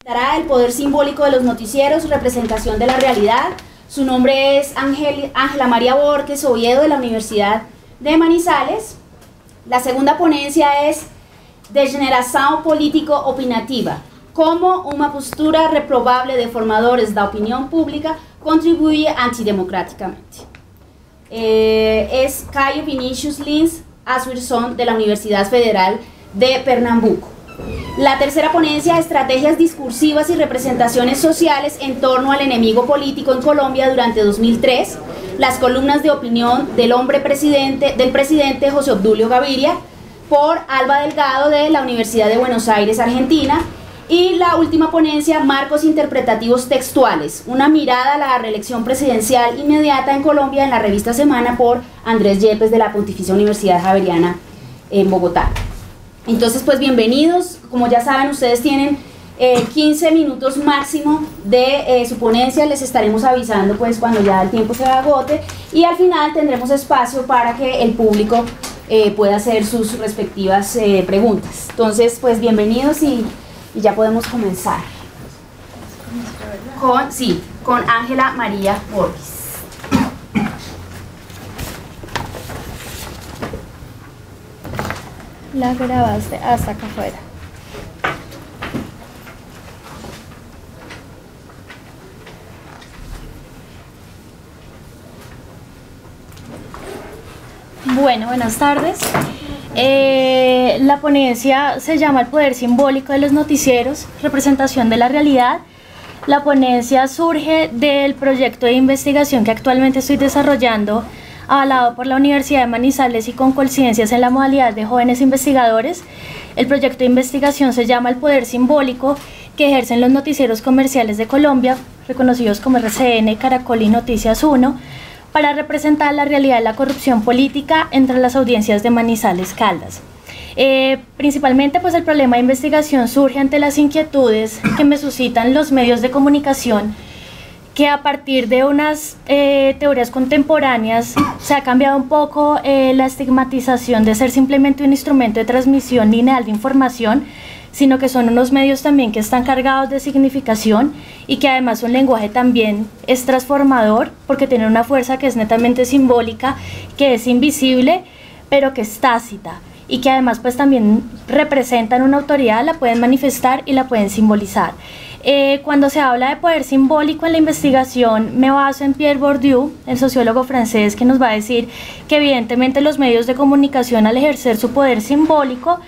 El poder simbólico de los noticieros, representación de la realidad. Su nombre es Ángela María Borges Oviedo, de la Universidad de Manizales. La segunda ponencia es Degeneração político-opinativa, cómo una postura reprobable de formadores da opinión pública contribuye antidemocráticamente. Es Caio Vinícius Lins Assuerson, de la Universidad Federal de Pernambuco. La tercera ponencia, estrategias discursivas y representaciones sociales en torno al enemigo político en Colombia durante 2003, las columnas de opinión del presidente José Obdulio Gaviria, por Alba Delgado, de la Universidad de Buenos Aires, Argentina. Y la última ponencia, marcos interpretativos textuales, una mirada a la reelección presidencial inmediata en Colombia, en la revista Semana, por Andrés Yepes, de la Pontificia Universidad Javeriana en Bogotá. Entonces, pues bienvenidos. Como ya saben, ustedes tienen 15 minutos máximo de su ponencia. Les estaremos avisando pues cuando ya el tiempo se agote, y al final tendremos espacio para que el público pueda hacer sus respectivas preguntas. Entonces, pues bienvenidos y ya podemos comenzar con Ángela María Borges. La grabaste hasta acá afuera. Bueno, buenas tardes. La ponencia se llama El poder simbólico de los noticieros, representación de la realidad. La ponencia surge del proyecto de investigación que actualmente estoy desarrollando, avalado por la Universidad de Manizales y con coincidencias en la modalidad de jóvenes investigadores. El proyecto de investigación se llama El poder simbólico que ejercen los noticieros comerciales de Colombia, reconocidos como RCN, Caracol y Noticias 1, para representar la realidad de la corrupción política entre las audiencias de Manizales Caldas. Principalmente pues el problema de investigación surge ante las inquietudes que me suscitan los medios de comunicación, que a partir de unas teorías contemporáneas se ha cambiado un poco la estigmatización de ser simplemente un instrumento de transmisión lineal de información, sino que son unos medios también que están cargados de significación y que además su lenguaje también es transformador, porque tienen una fuerza que es netamente simbólica, que es invisible, pero que es tácita, y que además pues también representan una autoridad, la pueden manifestar y la pueden simbolizar. Cuando se habla de poder simbólico en la investigación, me baso en Pierre Bourdieu, el sociólogo francés, que nos va a decir que evidentemente los medios de comunicación, al ejercer su poder simbólico,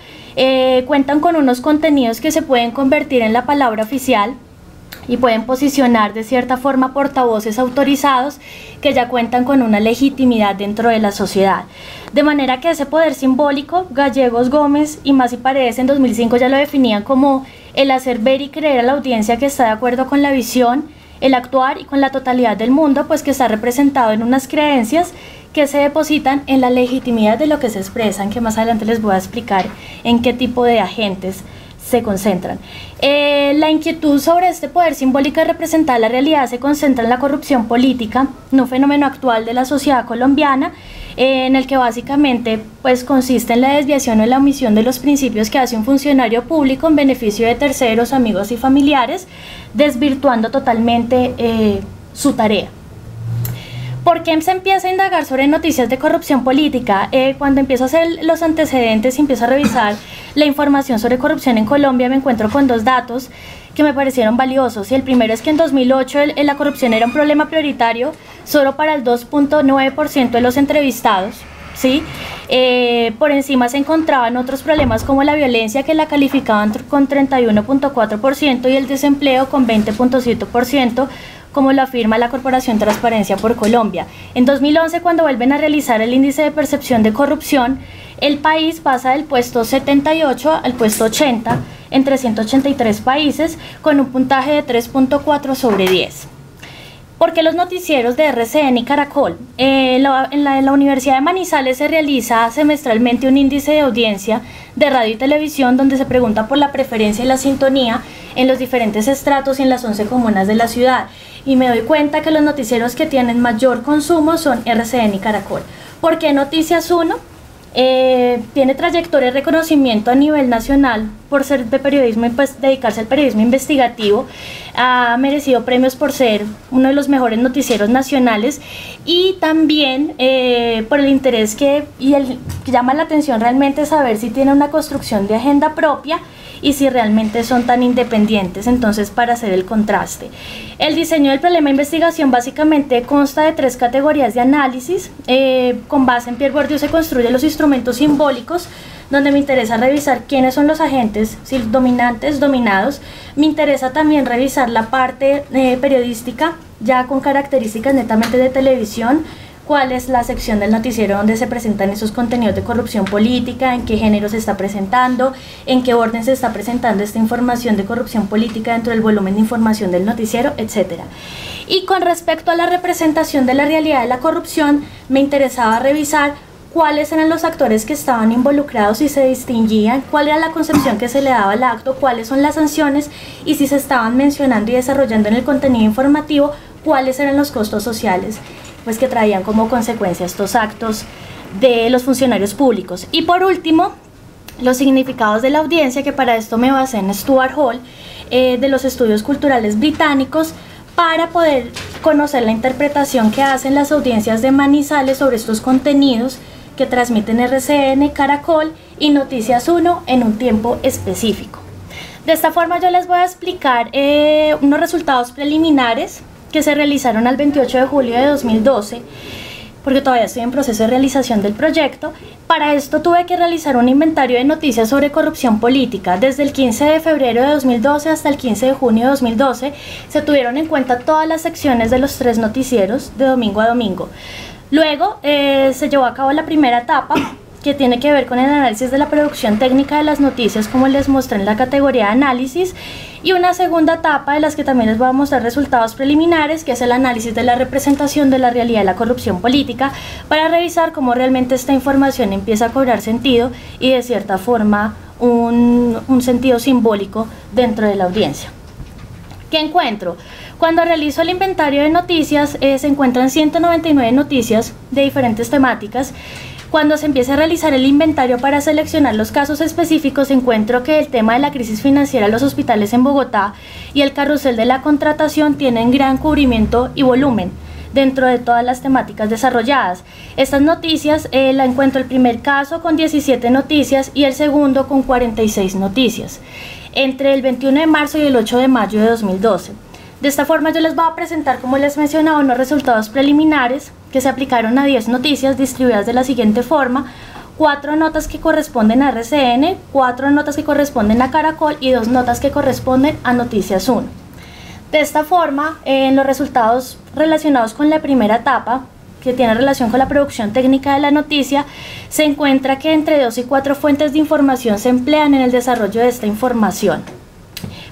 cuentan con unos contenidos que se pueden convertir en la palabra oficial y pueden posicionar de cierta forma portavoces autorizados que ya cuentan con una legitimidad dentro de la sociedad. De manera que ese poder simbólico, Gallegos, Gómez y Mas y Paredes en 2005 ya lo definían como el hacer ver y creer a la audiencia que está de acuerdo con la visión, el actuar y con la totalidad del mundo, pues que está representado en unas creencias que se depositan en la legitimidad de lo que se expresan, que más adelante les voy a explicar en qué tipo de agentes se concentran. La inquietud sobre este poder simbólico de representar la realidad se concentra en la corrupción política, un fenómeno actual de la sociedad colombiana, en el que básicamente pues consiste en la desviación o la omisión de los principios que hace un funcionario público en beneficio de terceros, amigos y familiares, desvirtuando totalmente su tarea. ¿Por qué se empieza a indagar sobre noticias de corrupción política? Cuando empiezo a hacer los antecedentes y empiezo a revisar la información sobre corrupción en Colombia, me encuentro con dos datos que me parecieron valiosos. Y el primero es que en 2008 la corrupción era un problema prioritario solo para el 2.9% de los entrevistados, ¿sí? Por encima se encontraban otros problemas como la violencia, que la calificaban con 31.4%, y el desempleo con 20.7%, como lo afirma la Corporación Transparencia por Colombia. En 2011, cuando vuelven a realizar el índice de percepción de corrupción, el país pasa del puesto 78 al puesto 80 en 383 países, con un puntaje de 3.4 sobre 10. ¿Por qué los noticieros de RCN y Caracol? En la Universidad de Manizales se realiza semestralmente un índice de audiencia de radio y televisión, donde se pregunta por la preferencia y la sintonía en los diferentes estratos y en las 11 comunas de la ciudad. Y me doy cuenta que los noticieros que tienen mayor consumo son RCN y Caracol. ¿Por qué Noticias 1? Tiene trayectoria y reconocimiento a nivel nacional por ser de periodismo y pues dedicarse al periodismo investigativo. Ha merecido premios por ser uno de los mejores noticieros nacionales y también por el interés que llama la atención realmente saber si tiene una construcción de agenda propia y si realmente son tan independientes, entonces para hacer el contraste. El diseño del problema de investigación básicamente consta de 3 categorías de análisis. Con base en Pierre Bourdieu se construyen los instrumentos simbólicos, donde me interesa revisar quiénes son los agentes, si dominantes, dominados. Me interesa también revisar la parte periodística, ya con características netamente de televisión, cuál es la sección del noticiero donde se presentan esos contenidos de corrupción política, en qué género se está presentando, en qué orden se está presentando esta información de corrupción política dentro del volumen de información del noticiero, etc. Y con respecto a la representación de la realidad de la corrupción, me interesaba revisar cuáles eran los actores que estaban involucrados y se distinguían, cuál era la concepción que se le daba al acto, cuáles son las sanciones y si se estaban mencionando y desarrollando en el contenido informativo, cuáles eran los costos sociales pues que traían como consecuencia estos actos de los funcionarios públicos. Y por último, los significados de la audiencia, que para esto me basé en Stuart Hall, de los estudios culturales británicos, para poder conocer la interpretación que hacen las audiencias de Manizales sobre estos contenidos que transmiten RCN, Caracol y Noticias 1 en un tiempo específico. De esta forma yo les voy a explicar unos resultados preliminares que se realizaron al 28 de julio de 2012, porque todavía estoy en proceso de realización del proyecto. Para esto tuve que realizar un inventario de noticias sobre corrupción política. Desde el 15 de febrero de 2012 hasta el 15 de junio de 2012 se tuvieron en cuenta todas las secciones de los 3 noticieros de domingo a domingo. Luego se llevó a cabo la primera etapa, que tiene que ver con el análisis de la producción técnica de las noticias, como les mostré en la categoría de análisis, y una segunda etapa de las que también les voy a mostrar resultados preliminares, que es el análisis de la representación de la realidad de la corrupción política, para revisar cómo realmente esta información empieza a cobrar sentido y de cierta forma un sentido simbólico dentro de la audiencia. ¿Qué encuentro? Cuando realizo el inventario de noticias se encuentran 199 noticias de diferentes temáticas. Cuando se empieza a realizar el inventario para seleccionar los casos específicos, encuentro que el tema de la crisis financiera de los hospitales en Bogotá y el carrusel de la contratación tienen gran cubrimiento y volumen dentro de todas las temáticas desarrolladas. Estas noticias la encuentro el primer caso con 17 noticias y el segundo con 46 noticias, entre el 21 de marzo y el 8 de mayo de 2012. De esta forma yo les voy a presentar, como les mencionaba, unos resultados preliminares que se aplicaron a 10 noticias distribuidas de la siguiente forma: 4 notas que corresponden a RCN, 4 notas que corresponden a Caracol y 2 notas que corresponden a Noticias 1. De esta forma, en los resultados relacionados con la primera etapa, que tiene relación con la producción técnica de la noticia, se encuentra que entre 2 y 4 fuentes de información se emplean en el desarrollo de esta información.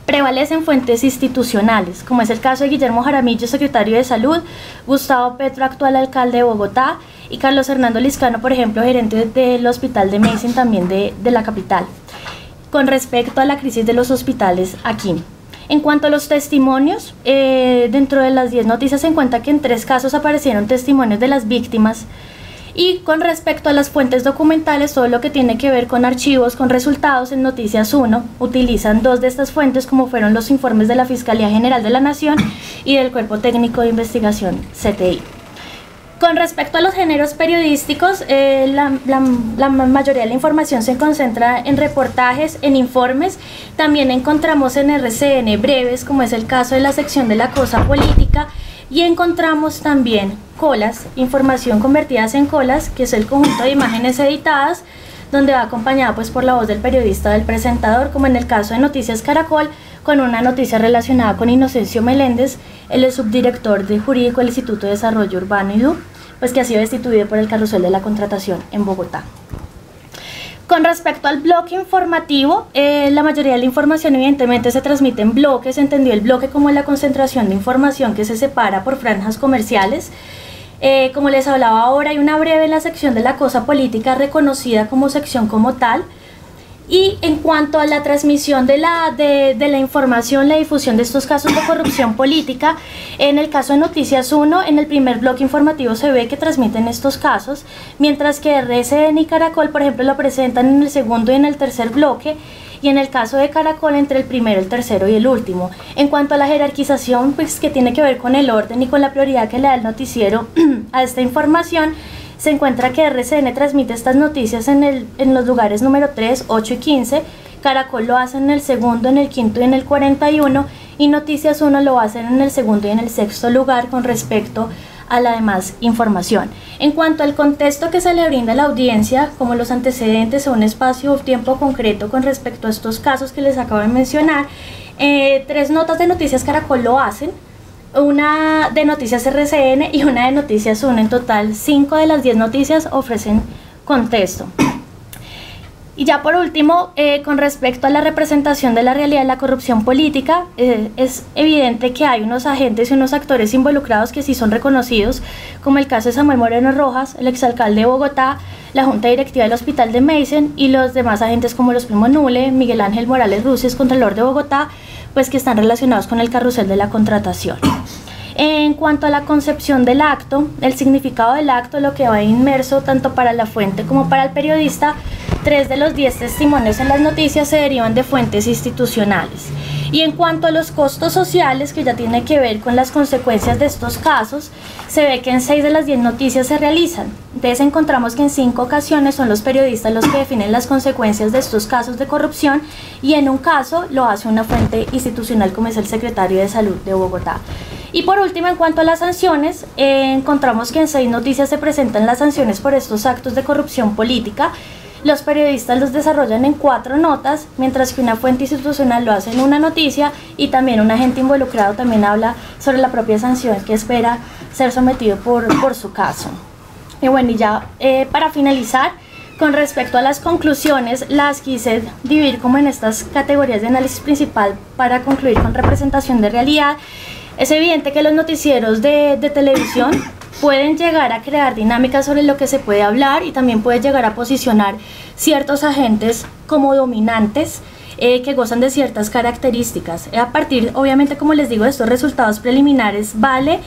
Prevalecen fuentes institucionales, como es el caso de Guillermo Jaramillo, secretario de Salud, Gustavo Petro, actual alcalde de Bogotá, y Carlos Hernando Liscano, por ejemplo, gerente del Hospital de Medicine, también de la capital, con respecto a la crisis de los hospitales aquí. En cuanto a los testimonios, dentro de las 10 noticias se encuentra que en 3 casos aparecieron testimonios de las víctimas. Y con respecto a las fuentes documentales, todo lo que tiene que ver con archivos, con resultados, en Noticias 1 utilizan 2 de estas fuentes, como fueron los informes de la Fiscalía General de la Nación y del Cuerpo Técnico de Investigación, CTI. Con respecto a los géneros periodísticos, la mayoría de la información se concentra en reportajes, en informes. También encontramos en RCN breves, como es el caso de la sección de la cosa política, y encontramos también colas, información convertidas en colas, que es el conjunto de imágenes editadas, donde va acompañada pues por la voz del periodista o del presentador, como en el caso de Noticias Caracol, con una noticia relacionada con Inocencio Meléndez, el subdirector de jurídico del Instituto de Desarrollo Urbano IDU, pues que ha sido destituido por el carrusel de la contratación en Bogotá. Con respecto al bloque informativo, la mayoría de la información evidentemente se transmite en bloques. Se entendió el bloque como la concentración de información que se separa por franjas comerciales. Como les hablaba ahora, hay una breve en la sección de la cosa política reconocida como sección como tal. Y en cuanto a la transmisión de la información, la difusión de estos casos de corrupción política, en el caso de Noticias 1, en el primer bloque informativo se ve que transmiten estos casos, mientras que RCN y Caracol, por ejemplo, lo presentan en el segundo y en el tercer bloque, y en el caso de Caracol entre el primero, el tercero y el último. En cuanto a la jerarquización, pues que tiene que ver con el orden y con la prioridad que le da el noticiero a esta información, se encuentra que RCN transmite estas noticias en los lugares número 3, 8 y 15, Caracol lo hace en el segundo, en el quinto y en el 41, y Noticias 1 lo hacen en el segundo y en el sexto lugar con respecto a la demás información. En cuanto al contexto que se le brinda a la audiencia, como los antecedentes o un espacio o tiempo concreto con respecto a estos casos que les acabo de mencionar, 3 notas de Noticias Caracol lo hacen, una de Noticias RCN y una de Noticias 1. En total, 5 de las 10 noticias ofrecen contexto. Y ya por último, con respecto a la representación de la realidad de la corrupción política, es evidente que hay unos agentes y unos actores involucrados que sí son reconocidos, como el caso de Samuel Moreno Rojas, el exalcalde de Bogotá, la Junta Directiva del Hospital de Meissen y los demás agentes como los primos Nule, Miguel Ángel Morales Ruiz, Contralor de Bogotá, pues que están relacionados con el carrusel de la contratación. En cuanto a la concepción del acto, el significado del acto, lo que va inmerso tanto para la fuente como para el periodista, 3 de los 10 testimonios en las noticias se derivan de fuentes institucionales. Y en cuanto a los costos sociales, que ya tiene que ver con las consecuencias de estos casos, se ve que en 6 de las 10 noticias se realizan. Entonces encontramos que en 5 ocasiones son los periodistas los que definen las consecuencias de estos casos de corrupción y en un caso lo hace una fuente institucional como es el secretario de Salud de Bogotá. Y por último, en cuanto a las sanciones, encontramos que en 6 noticias se presentan las sanciones por estos actos de corrupción política. Los periodistas los desarrollan en 4 notas, mientras que una fuente institucional lo hace en una noticia y también un agente involucrado también habla sobre la propia sanción que espera ser sometido por su caso. Y bueno, y ya para finalizar, con respecto a las conclusiones, las quise dividir como en estas categorías de análisis principal para concluir con representación de realidad. Es evidente que los noticieros de televisión pueden llegar a crear dinámicas sobre lo que se puede hablar y también puede llegar a posicionar ciertos agentes como dominantes que gozan de ciertas características. A partir, obviamente, como les digo, de estos resultados preliminares vale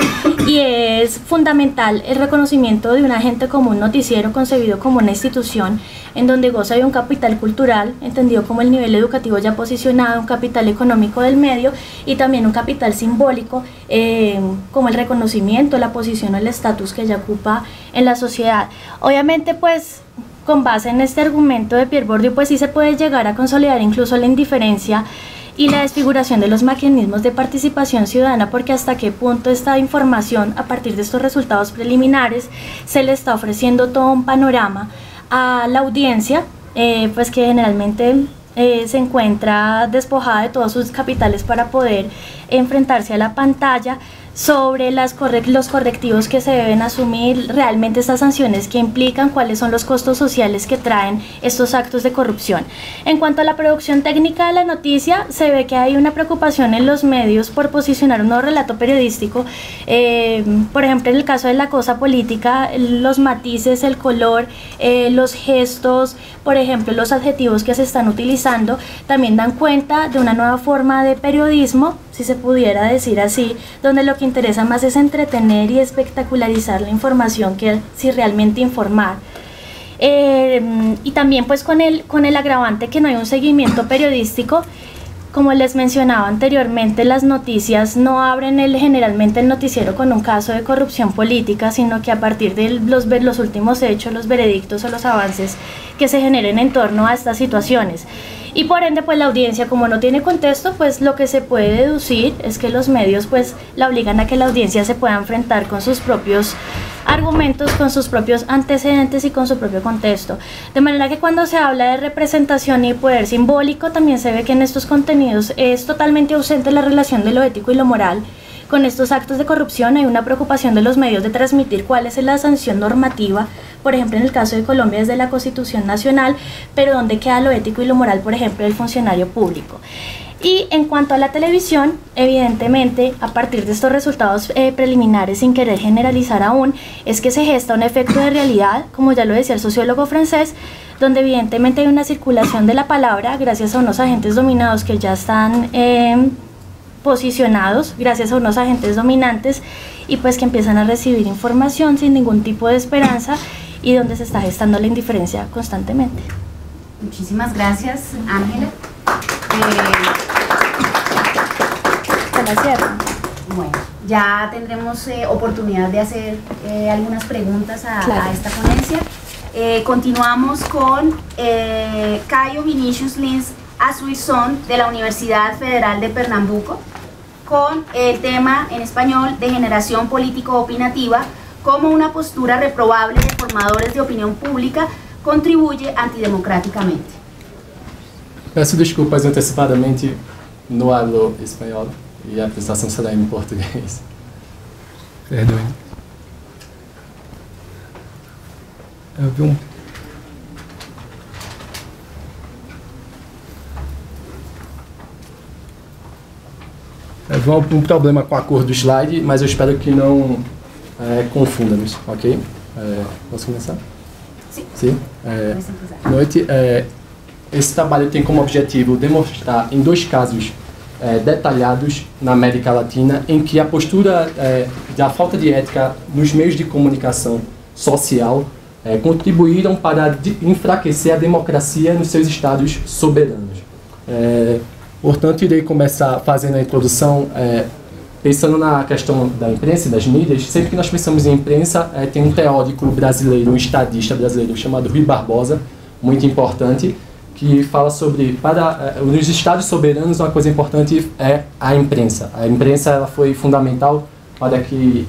y es fundamental el reconocimiento de un agente como un noticiero concebido como una institución en donde goza de un capital cultural, entendido como el nivel educativo ya posicionado, un capital económico del medio y también un capital simbólico como el reconocimiento, la posición o el estatus que ya ocupa en la sociedad. Obviamente, pues, con base en este argumento de Pierre Bourdieu, pues sí se puede llegar a consolidar incluso la indiferencia y la desfiguración de los mecanismos de participación ciudadana, porque hasta qué punto esta información, a partir de estos resultados preliminares, se le está ofreciendo todo un panorama a la audiencia, pues que generalmente se encuentra despojada de todos sus capitales para poder enfrentarse a la pantalla, sobre los correctivos que se deben asumir, realmente estas sanciones que implican, cuáles son los costos sociales que traen estos actos de corrupción. En cuanto a la producción técnica de la noticia, se ve que hay una preocupación en los medios por posicionar un nuevo relato periodístico, por ejemplo en el caso de la cosa política, los matices, el color, los gestos, por ejemplo los adjetivos que se están utilizando, también dan cuenta de una nueva forma de periodismo, si se pudiera decir así, donde lo que interesa más es entretener y espectacularizar la información que si realmente informar. Y también pues con el agravante que no hay un seguimiento periodístico. Como les mencionaba anteriormente, las noticias no abren generalmente el noticiero con un caso de corrupción política, sino que a partir de los últimos hechos, los veredictos o los avances que se generen en torno a estas situaciones. Y por ende, pues la audiencia, como no tiene contexto, pues lo que se puede deducir es que los medios pues la obligan a que la audiencia se pueda enfrentar con sus propios argumentos, con sus propios antecedentes y con su propio contexto. De manera que cuando se habla de representación y poder simbólico, también se ve que en estos contenidos es totalmente ausente la relación de lo ético y lo moral. Con estos actos de corrupción hay una preocupación de los medios de transmitir cuál es la sanción normativa, por ejemplo en el caso de Colombia desde la Constitución Nacional, pero dónde queda lo ético y lo moral, por ejemplo, del funcionario público. Y en cuanto a la televisión, evidentemente, a partir de estos resultados preliminares, sin querer generalizar aún, es que se gesta un efecto de realidad, como ya lo decía el sociólogo francés, donde evidentemente hay una circulación de la palabra gracias a unos agentes dominados que ya están posicionados, gracias a unos agentes dominantes, y pues que empiezan a recibir información sin ningún tipo de esperanza y donde se está gestando la indiferencia constantemente. Muchísimas gracias, Ángela. Bueno, ya tendremos oportunidad de hacer algunas preguntas a esta ponencia. Continuamos con Caio Vinicius Lins Asuizón de la Universidad Federal de Pernambuco con el tema en español de generación político-opinativa, como una postura reprobable de formadores de opinión pública contribuye antidemocraticamente. Peço desculpas antecipadamente, no hablo espanhol e a apresentação será em português. Perdoe. Eu vi um problema com a cor do slide, mas eu espero que não confunda-nos, ok? Posso começar? Sim. Sim? Noite. Esse trabalho tem como objetivo demonstrar em dois casos detalhados na América Latina em que a postura da falta de ética nos meios de comunicação social contribuíram para enfraquecer a democracia nos seus estados soberanos. Portanto, irei começar fazendo a introdução pensando na questão da imprensa e das mídias. Sempre que nós pensamos em imprensa, tem um teórico brasileiro, um estadista brasileiro chamado Rui Barbosa, muito importante, que fala sobre, nos estados soberanos, uma coisa importante é a imprensa. A imprensa ela foi fundamental para que,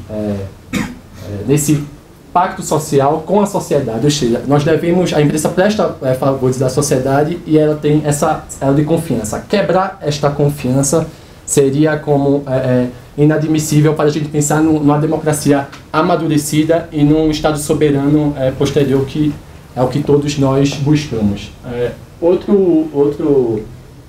nesse pacto social com a sociedade, ou seja, nós devemos, a imprensa presta favores da sociedade e ela tem essa ela de confiança. Quebrar esta confiança seria como inadmissível para a gente pensar numa democracia amadurecida e num Estado soberano posterior, que é o que todos nós buscamos. Outro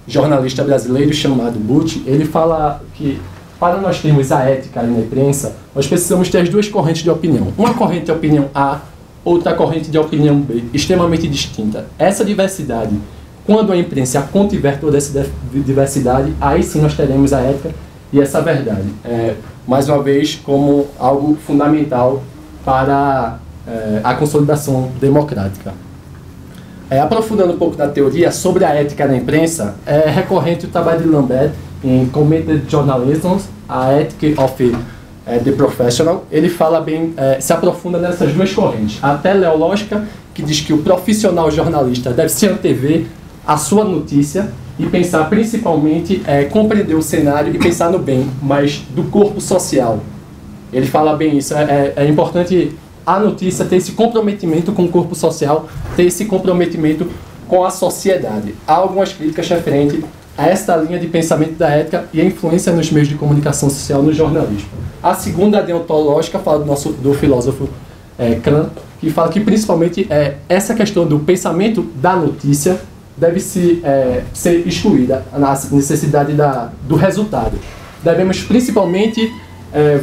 jornalista brasileiro chamado Butch, ele fala que para nós termos a ética na imprensa, nós precisamos ter as duas correntes de opinião. Uma corrente de opinião A, outra corrente de opinião B, extremamente distinta. Essa diversidade, quando a imprensa contiver toda essa diversidade, aí sim nós teremos a ética e essa verdade. Mais uma vez, como algo fundamental para a consolidação democrática. Aprofundando um pouco na teoria sobre a ética na imprensa, é recorrente o trabalho de Lambert em Committed Journalism, a Ethic of the Professional. Ele fala bem, se aprofunda nessas duas correntes. A teleológica, que diz que o profissional jornalista deve se antever a sua notícia e pensar principalmente, compreender o cenário e pensar no bem, mas do corpo social. Ele fala bem isso, é importante a notícia ter esse comprometimento com o corpo social, ter esse comprometimento com a sociedade. Há algumas críticas referentes a esta linha de pensamento da ética e a influência nos meios de comunicação social no jornalismo. A segunda, a deontológica, fala do filósofo Kant, que fala que principalmente essa questão do pensamento da notícia deve ser excluída, na necessidade do resultado. Devemos principalmente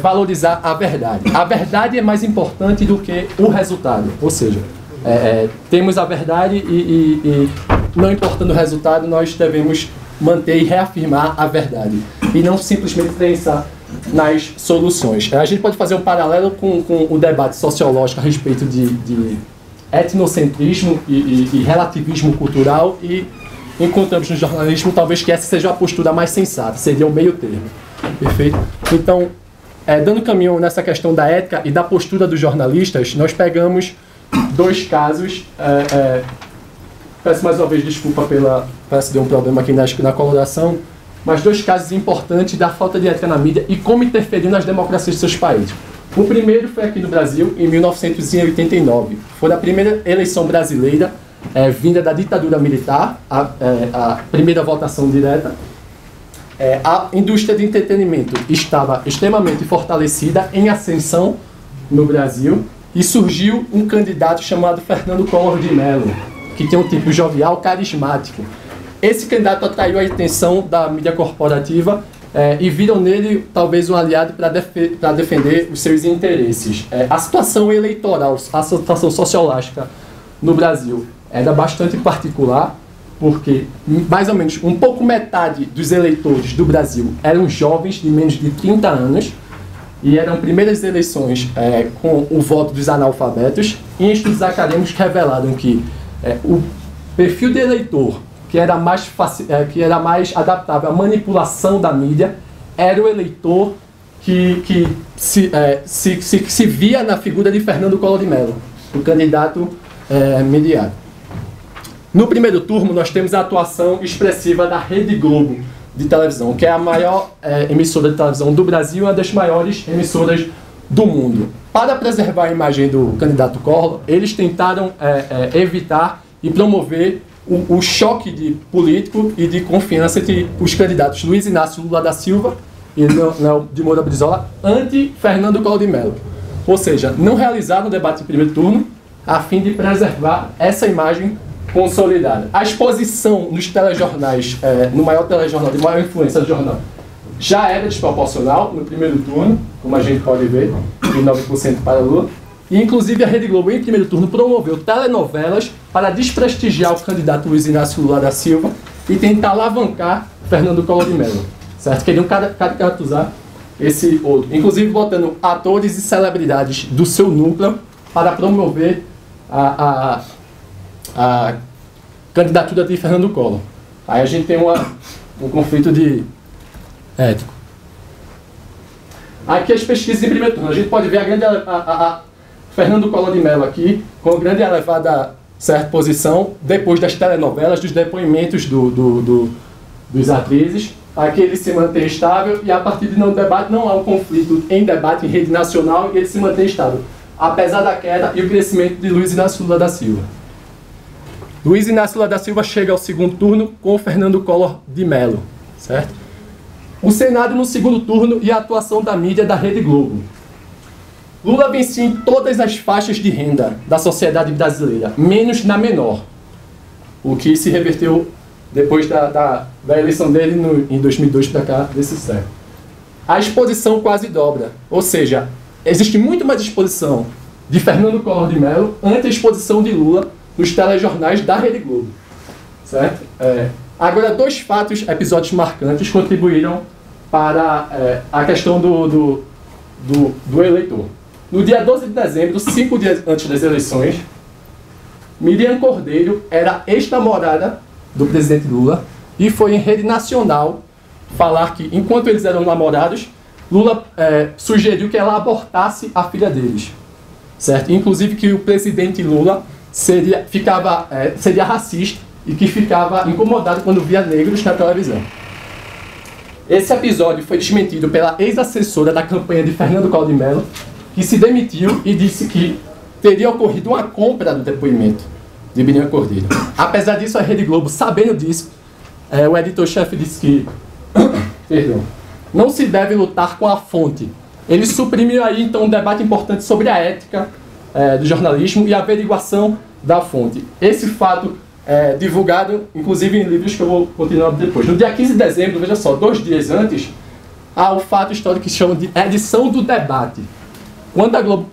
valorizar a verdade. A verdade é mais importante do que o resultado, ou seja, temos a verdade e não importando o resultado, nós devemos manter e reafirmar a verdade e não simplesmente pensar nas soluções. A gente pode fazer um paralelo com o debate sociológico a respeito de etnocentrismo e relativismo cultural, e encontramos no jornalismo talvez que essa seja a postura mais sensata, seria o meio termo. Perfeito? Então, dando caminho nessa questão da ética e da postura dos jornalistas, nós pegamos dois casos. Peço mais uma vez desculpa parece que deu um problema aqui na coloração, mas dois casos importantes da falta de ética na mídia e como interferiu nas democracias de seus países. O primeiro foi aqui no Brasil, em 1989. Foi a primeira eleição brasileira vinda da ditadura militar, a primeira votação direta. A indústria de entretenimento estava extremamente fortalecida, em ascensão no Brasil, e surgiu um candidato chamado Fernando Collor de Mello, que tem um tipo jovial, carismático. Esse candidato atraiu a atenção da mídia corporativa e viram nele talvez um aliado para defender os seus interesses. A situação eleitoral, a situação sociológica no Brasil era bastante particular, porque mais ou menos um pouco metade dos eleitores do Brasil eram jovens de menos de 30 anos, e eram primeiras eleições com o voto dos analfabetos, e estudos acadêmicos revelaram que o perfil de eleitor que era mais adaptável à manipulação da mídia era o eleitor que se via na figura de Fernando Collor de Mello, o candidato midiático. No primeiro turno, nós temos a atuação expressiva da Rede Globo de televisão, que é a maior emissora de televisão do Brasil e uma das maiores emissoras do mundo. Para preservar a imagem do candidato Collor, eles tentaram evitar e promover o choque político e de confiança entre os candidatos Luiz Inácio Lula da Silva e Léo de Moura Brizola ante Fernando Collor de Mello. Ou seja, não realizaram o debate em primeiro turno a fim de preservar essa imagem consolidada. A exposição nos telejornais, no maior telejornal, de maior influência do jornal, já era desproporcional no primeiro turno, como a gente pode ver, de 9% para Lula. E, inclusive, a Rede Globo, em primeiro turno, promoveu telenovelas para desprestigiar o candidato Luiz Inácio Lula da Silva e tentar alavancar Fernando Collor de Mello. Certo? Queriam caracterizar esse outro. Inclusive, botando atores e celebridades do seu núcleo para promover a candidatura de Fernando Collor. Aí a gente tem um conflito ético. Aqui as pesquisas em primeiro turno. A gente pode ver a Fernando Collor de Mello aqui, com grande elevada certa posição, depois das telenovelas, dos depoimentos dos atrizes. Aqui ele se mantém estável e a partir de não debate não há um conflito em debate em rede nacional e ele se mantém estável, apesar da queda e o crescimento de Luiz Inácio Lula da Silva. Luiz Inácio Lula da Silva chega ao segundo turno com Fernando Collor de Mello, certo? O Senado no segundo turno e a atuação da mídia da Rede Globo. Lula vencia em todas as faixas de renda da sociedade brasileira, menos na menor, o que se reverteu depois da eleição dele em 2002 para cá, desse século. A exposição quase dobra, ou seja, existe muito mais exposição de Fernando Collor de Mello ante a exposição de Lula nos telejornais da Rede Globo, certo? Agora, dois episódios marcantes contribuíram para a questão do eleitor. No dia 12 de dezembro, 5 dias antes das eleições, Miriam Cordeiro era ex-namorada do presidente Lula e foi em rede nacional falar que, enquanto eles eram namorados, Lula sugeriu que ela abortasse a filha deles, certo? Inclusive que o presidente Lula seria racista e que ficava incomodado quando via negros na televisão. Esse episódio foi desmentido pela ex-assessora da campanha de Fernando Collor de Mello, que se demitiu e disse que teria ocorrido uma compra do depoimento de Miriam Cordeiro. Apesar disso, a Rede Globo, sabendo disso, o editor-chefe disse que não se deve lutar com a fonte. Ele suprimiu aí, então, um debate importante sobre a ética do jornalismo e a averiguação da fonte. Esse fato é divulgado, inclusive, em livros que eu vou continuar depois. No dia 15 de dezembro, veja só, 2 dias antes, há o fato histórico que se chama de edição do debate. Quando a Globo,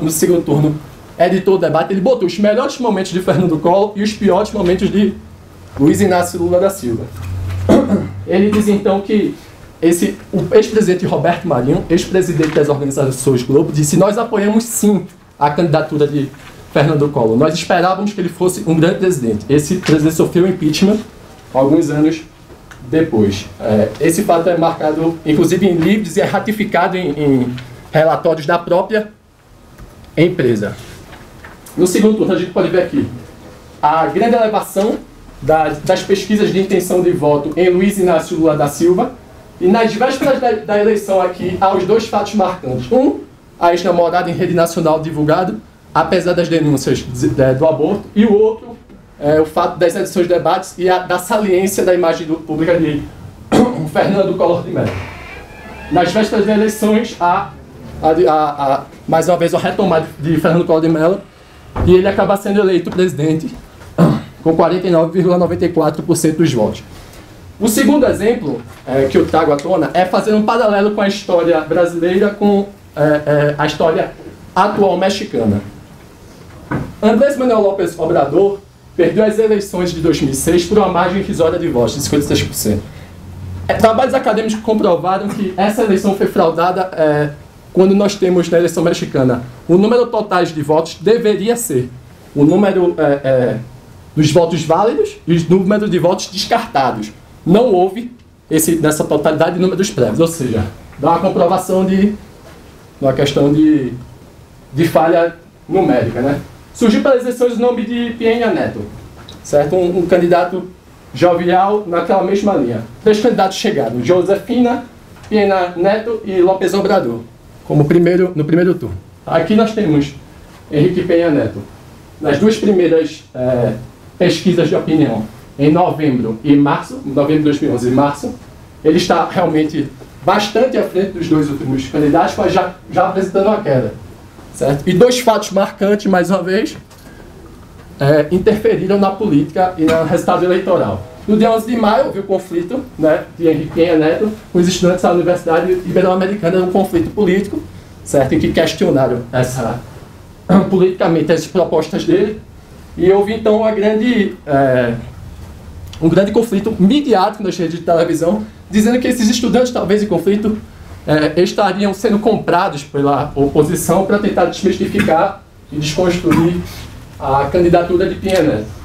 no segundo turno, editou o debate, ele botou os melhores momentos de Fernando Collor e os piores momentos de Luiz Inácio Lula da Silva. Ele diz, então, que o ex-presidente Roberto Marinho, ex-presidente das organizações Globo, disse: nós apoiamos, sim, a candidatura de Fernando Collor. Nós esperávamos que ele fosse um grande presidente. Esse presidente sofreu impeachment alguns anos depois. Esse fato é marcado, inclusive, em livros e é ratificado em relatórios da própria empresa. No segundo turno, a gente pode ver aqui a grande elevação das pesquisas de intenção de voto em Luiz Inácio Lula da Silva. E nas vésperas da eleição aqui, há os dois fatos marcantes. Um, a ex-namorada em rede nacional divulgado, apesar das denúncias do aborto. E o outro, o fato das edições de debates e da saliência da imagem pública de Fernando Collor de Mello. Nas vésperas das eleições, há mais uma vez a retomada de Fernando Collor de Mello e ele acaba sendo eleito presidente com 49,94% dos votos. O segundo exemplo que eu trago à tona é fazer um paralelo com a história brasileira com a história atual mexicana. Andrés Manuel López Obrador perdeu as eleições de 2006 por uma margem irrisória de votos, de 56%. Trabalhos acadêmicos comprovaram que essa eleição foi fraudada quando nós temos na eleição mexicana o número total de votos deveria ser o número dos votos válidos e o número de votos descartados. Não houve nessa totalidade de números prévios, ou seja, dá uma comprovação de uma questão de falha numérica, né? Surgiu para as eleições o nome de Peña Neto, certo? Um candidato jovial naquela mesma linha. 3 candidatos chegaram, Josefina, Peña Neto e López Obrador, como no primeiro turno. Aqui nós temos Henrique Peña Neto. Nas 2 primeiras pesquisas de opinião, em novembro e março, novembro de 2011 e março, ele está realmente bastante à frente dos 2 últimos candidatos, mas já apresentando uma queda. Certo? E 2 fatos marcantes, mais uma vez, interferiram na política e no resultado eleitoral. No dia 11 de maio, houve o conflito, né, de Henrique Peña Neto com os estudantes da Universidade Ibero-Americana, um conflito político, certo? Em que questionaram politicamente as propostas dele. E houve então um grande conflito midiático nas redes de televisão, dizendo que esses estudantes, talvez em conflito, estariam sendo comprados pela oposição para tentar desmistificar e desconstruir a candidatura de Peña Neto.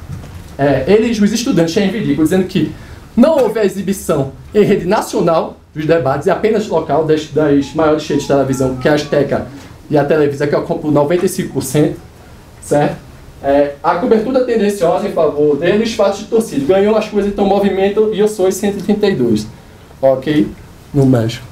Os estudantes reivindicam, dizendo que não houve a exibição em rede nacional dos debates, e apenas local das maiores redes de televisão, que é a Azteca e a Televisa, que ocupam 95%, certo? A cobertura tendenciosa em favor dele, os fatos de torcida. Ganhou as coisas, então, movimento, e eu sou 132, ok? No México.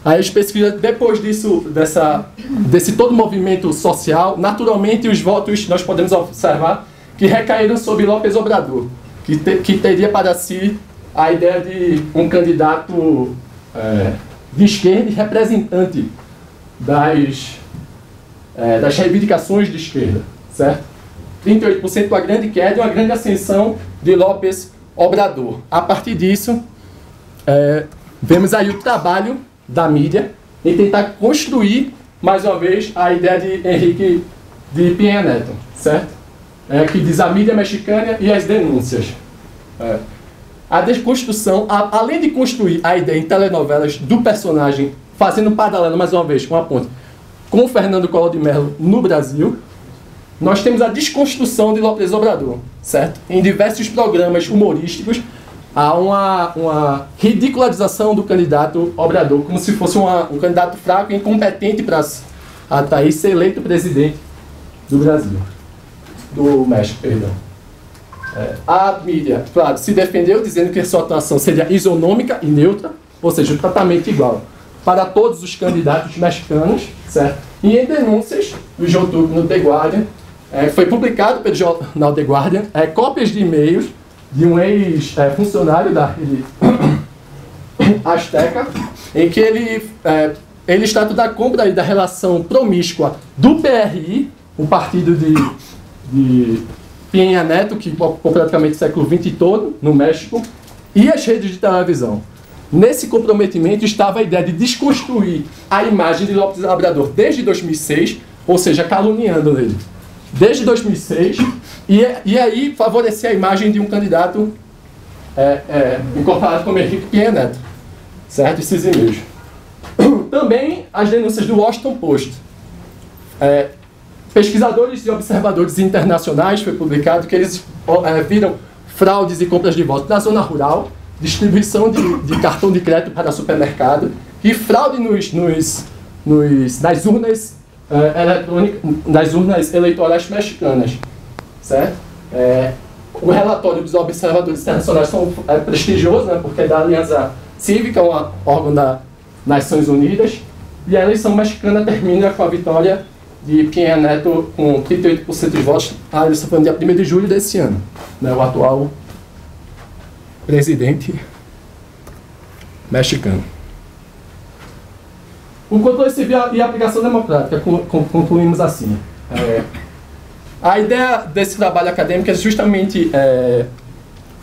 Aí as pesquisas, depois desse todo movimento social, naturalmente os votos, nós podemos observar, que recaíram sobre López Obrador, que teria para si a ideia de um candidato de esquerda e representante das reivindicações de esquerda, certo? 38% uma grande queda e uma grande ascensão de López Obrador. A partir disso, vemos aí o trabalho da mídia em tentar construir, mais uma vez, a ideia de Henrique de Peña Neto, certo? Que diz a mídia mexicana e as denúncias. A desconstrução, além de construir a ideia em telenovelas do personagem, fazendo um paralelo, mais uma vez, com a ponte, com o Fernando Collor de Mello no Brasil, nós temos a desconstrução de López Obrador, certo? Em diversos programas humorísticos, há uma ridicularização do candidato Obrador, como se fosse um candidato fraco e incompetente para até ser eleito presidente do Brasil. Do México, perdão. A mídia, claro, se defendeu dizendo que a sua atuação seria isonômica e neutra, ou seja, o tratamento igual para todos os candidatos mexicanos, certo? E em denúncias, do de outubro no The Guardian, foi publicado pelo jornal The Guardian, cópias de e-mails de um ex-funcionário da rede Azteca, em que ele está da compra aí da relação promíscua do PRI, o partido de Peña Neto, que ocupou praticamente o século XX todo, no México, e as redes de televisão. Nesse comprometimento estava a ideia de desconstruir a imagem de López Obrador desde 2006, ou seja, caluniando ele. Desde 2006, e aí favorecer a imagem de um candidato incorporado como Henrique Peña Neto. Certo? Esses e-mails. Também as denúncias do Washington Post. Pesquisadores e observadores internacionais, foi publicado que eles viram fraudes e compras de votos na zona rural, distribuição de cartão de crédito para supermercado e fraude nas urnas eletrônicas, nas urnas eleitorais mexicanas, certo? O relatório dos observadores internacionais é prestigioso, né, porque é da Aliança Cívica, um órgão das Nações Unidas, e a eleição mexicana termina com a vitória de Peña Neto com 38% dos votos. A eleição foi no dia 1º de julho desse ano, né, o atual presidente mexicano. O controle civil e a aplicação democrática, concluímos assim. A ideia desse trabalho acadêmico é justamente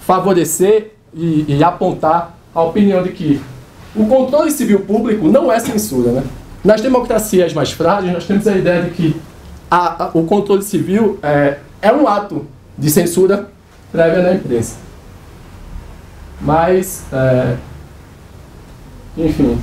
favorecer e apontar a opinião de que o controle civil público não é censura, né? Nas democracias mais frágeis, nós temos a ideia de que o controle civil é um ato de censura prévia na imprensa. Mas, enfim...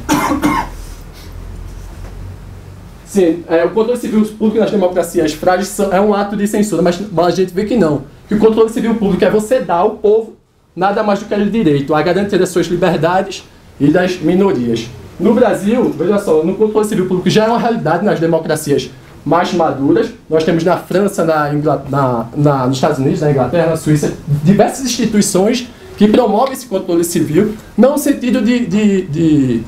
Sim, o controle civil público nas democracias frágeis é um ato de censura, mas a gente vê que não. Que que o controle civil público é você dar ao povo nada mais do que o direito a garantir as suas liberdades e das minorias. No Brasil, veja só, no controle civil público já é uma realidade nas democracias mais maduras. Nós temos na França, nos Estados Unidos, na Inglaterra, na Suíça, diversas instituições que promovem esse controle civil, não no sentido de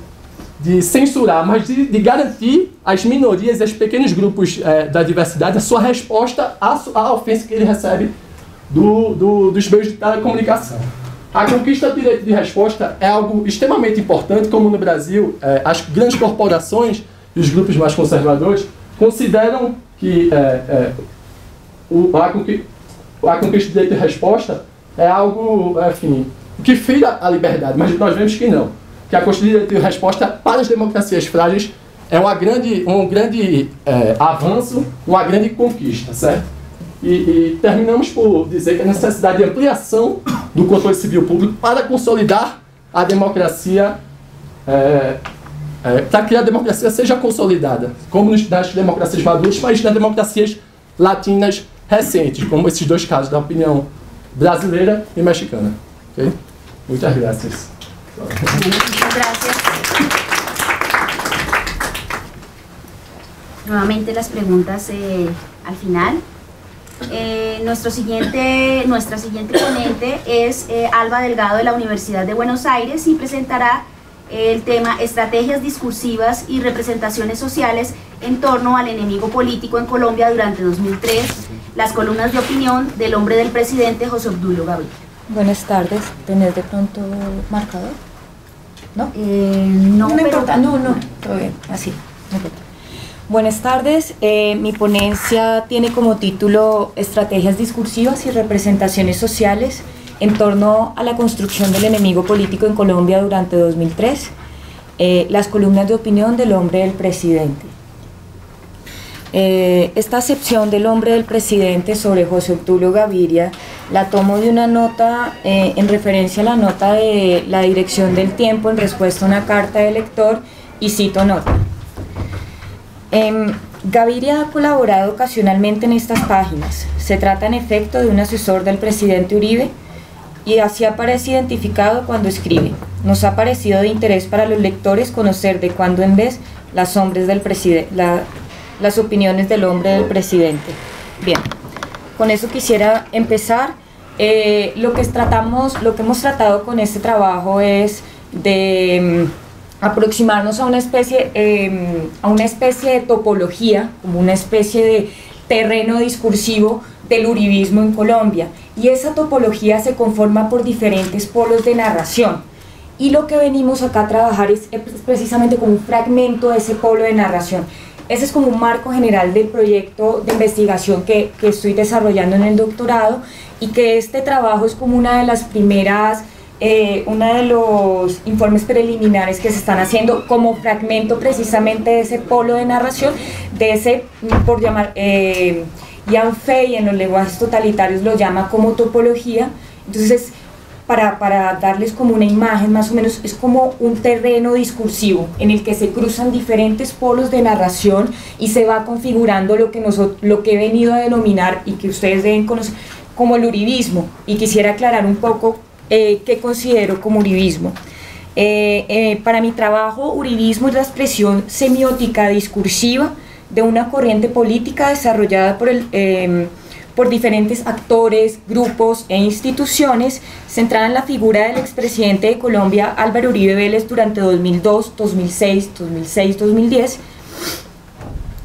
censurar, mas de garantir às minorias e aos pequenos grupos da diversidade a sua resposta à ofensa que ele recebe dos meios de telecomunicação. A conquista do direito de resposta é algo extremamente importante, como no Brasil as grandes corporações e os grupos mais conservadores consideram que a conquista do direito de resposta é algo, enfim, que fira a liberdade, mas nós vemos que não. Que a conquista do direito de resposta para as democracias frágeis é um grande avanço, uma grande conquista, certo? E terminamos por dizer que a necessidade de ampliação do controle civil público para consolidar a democracia, para que a democracia seja consolidada, como nas democracias maduras, mas nas democracias latinas recentes, como esses dois casos da opinião brasileira y mexicana. ¿Okay? Muchas gracias. Muchas gracias. Nuevamente las preguntas al final. Nuestra siguiente ponente es Alba Delgado de la Universidad de Buenos Aires y presentará el tema Estrategias discursivas y representaciones sociales en torno al enemigo político en Colombia durante 2003, las columnas de opinión del hombre del presidente José Obdulio Gaviria. Buenas tardes, ¿tenés de pronto marcador? ¿No? No, no pero... importa, no, todo bien, así, no importa. Buenas tardes, mi ponencia tiene como título Estrategias discursivas y representaciones sociales en torno a la construcción del enemigo político en Colombia durante 2003, las columnas de opinión del hombre del presidente. Esta acepción del hombre del presidente sobre José Obdulio Gaviria la tomo de una nota en referencia a la nota de la Dirección del Tiempo en respuesta a una carta del lector y cito nota. Gaviria ha colaborado ocasionalmente en estas páginas. Se trata en efecto de un asesor del presidente Uribe y así aparece identificado cuando escribe. Nos ha parecido de interés para los lectores conocer de cuando en vez las opiniones del hombre del presidente. Bien, con eso quisiera empezar. Lo que hemos tratado con este trabajo es de aproximarnos a una especie de topología, como una especie de terreno discursivo del uribismo en Colombia, y esa topología se conforma por diferentes polos de narración, y lo que venimos acá a trabajar es precisamente como un fragmento de ese polo de narración. Ese es como un marco general del proyecto de investigación que estoy desarrollando en el doctorado, y que este trabajo es como una de las primeras uno de los informes preliminares que se están haciendo como fragmento precisamente de ese polo de narración, de ese, por llamar, Jan Fey en los lenguajes totalitarios lo llama como topología. Entonces, para darles como una imagen más o menos, es como un terreno discursivo en el que se cruzan diferentes polos de narración y se va configurando lo que he venido a denominar y que ustedes deben conocer como el uribismo. Y quisiera aclarar un poco qué considero como uribismo. Para mi trabajo, uribismo es la expresión semiótica discursiva de una corriente política desarrollada por diferentes actores, grupos e instituciones, centrada en la figura del expresidente de Colombia, Álvaro Uribe Vélez, durante 2002, 2006, 2010,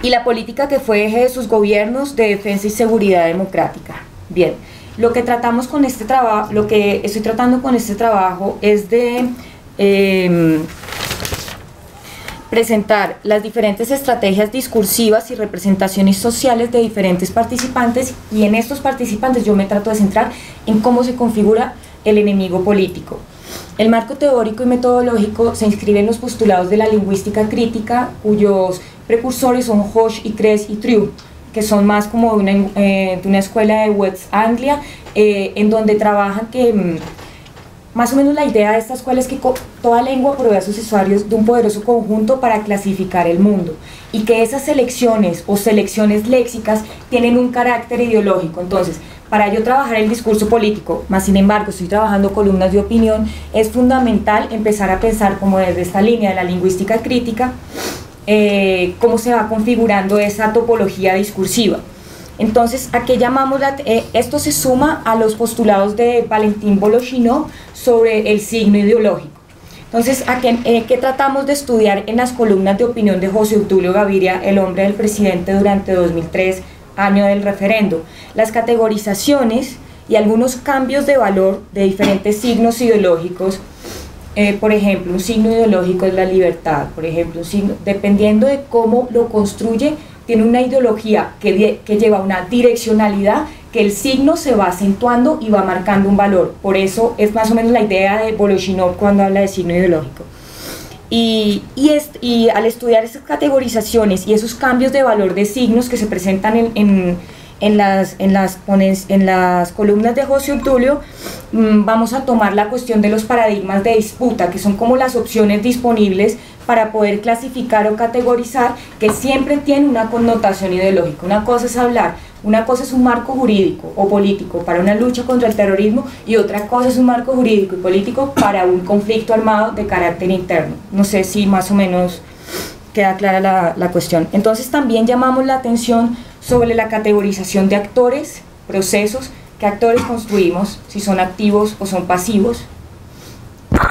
y la política que fue eje de sus gobiernos de defensa y seguridad democrática. Bien. Lo que tratamos con este trabajo, lo que estoy tratando con este trabajo es de presentar las diferentes estrategias discursivas y representaciones sociales de diferentes participantes, y en estos participantes yo me trato de centrar en cómo se configura el enemigo político. El marco teórico y metodológico se inscribe en los postulados de la lingüística crítica, cuyos precursores son Hoche y Kress y Trieu, que son más como de una escuela de West Anglia, en donde trabajan que más o menos la idea de esta escuela es que toda lengua provee a sus usuarios de un poderoso conjunto para clasificar el mundo, y que esas selecciones o selecciones léxicas tienen un carácter ideológico. Entonces, para yo trabajar el discurso político, más sin embargo estoy trabajando columnas de opinión, es fundamental empezar a pensar como desde esta línea de la lingüística crítica, cómo se va configurando esa topología discursiva. Entonces, ¿a qué llamamos esto se suma a los postulados de Valentín Voloshinov sobre el signo ideológico? Entonces, ¿qué tratamos de estudiar en las columnas de opinión de José Obdulio Gaviria, el hombre del presidente durante 2003, año del referendo? Las categorizaciones y algunos cambios de valor de diferentes signos ideológicos. Por ejemplo, un signo ideológico es la libertad, por ejemplo, un signo, dependiendo de cómo lo construye, tiene una ideología que lleva una direccionalidad, que el signo se va acentuando y va marcando un valor. Por eso es más o menos la idea de Voloshinov cuando habla de signo ideológico. Y al estudiar esas categorizaciones y esos cambios de valor de signos que se presentan en las columnas de José Obdulio, vamos a tomar la cuestión de los paradigmas de disputa, que son como las opciones disponibles para poder clasificar o categorizar, que siempre tienen una connotación ideológica. Una cosa es una cosa es un marco jurídico o político para una lucha contra el terrorismo, y otra cosa es un marco jurídico y político para un conflicto armado de carácter interno. No sé si más o menos queda clara la cuestión. Entonces también llamamos la atención sobre la categorización de actores, procesos, qué actores construimos, si son activos o son pasivos,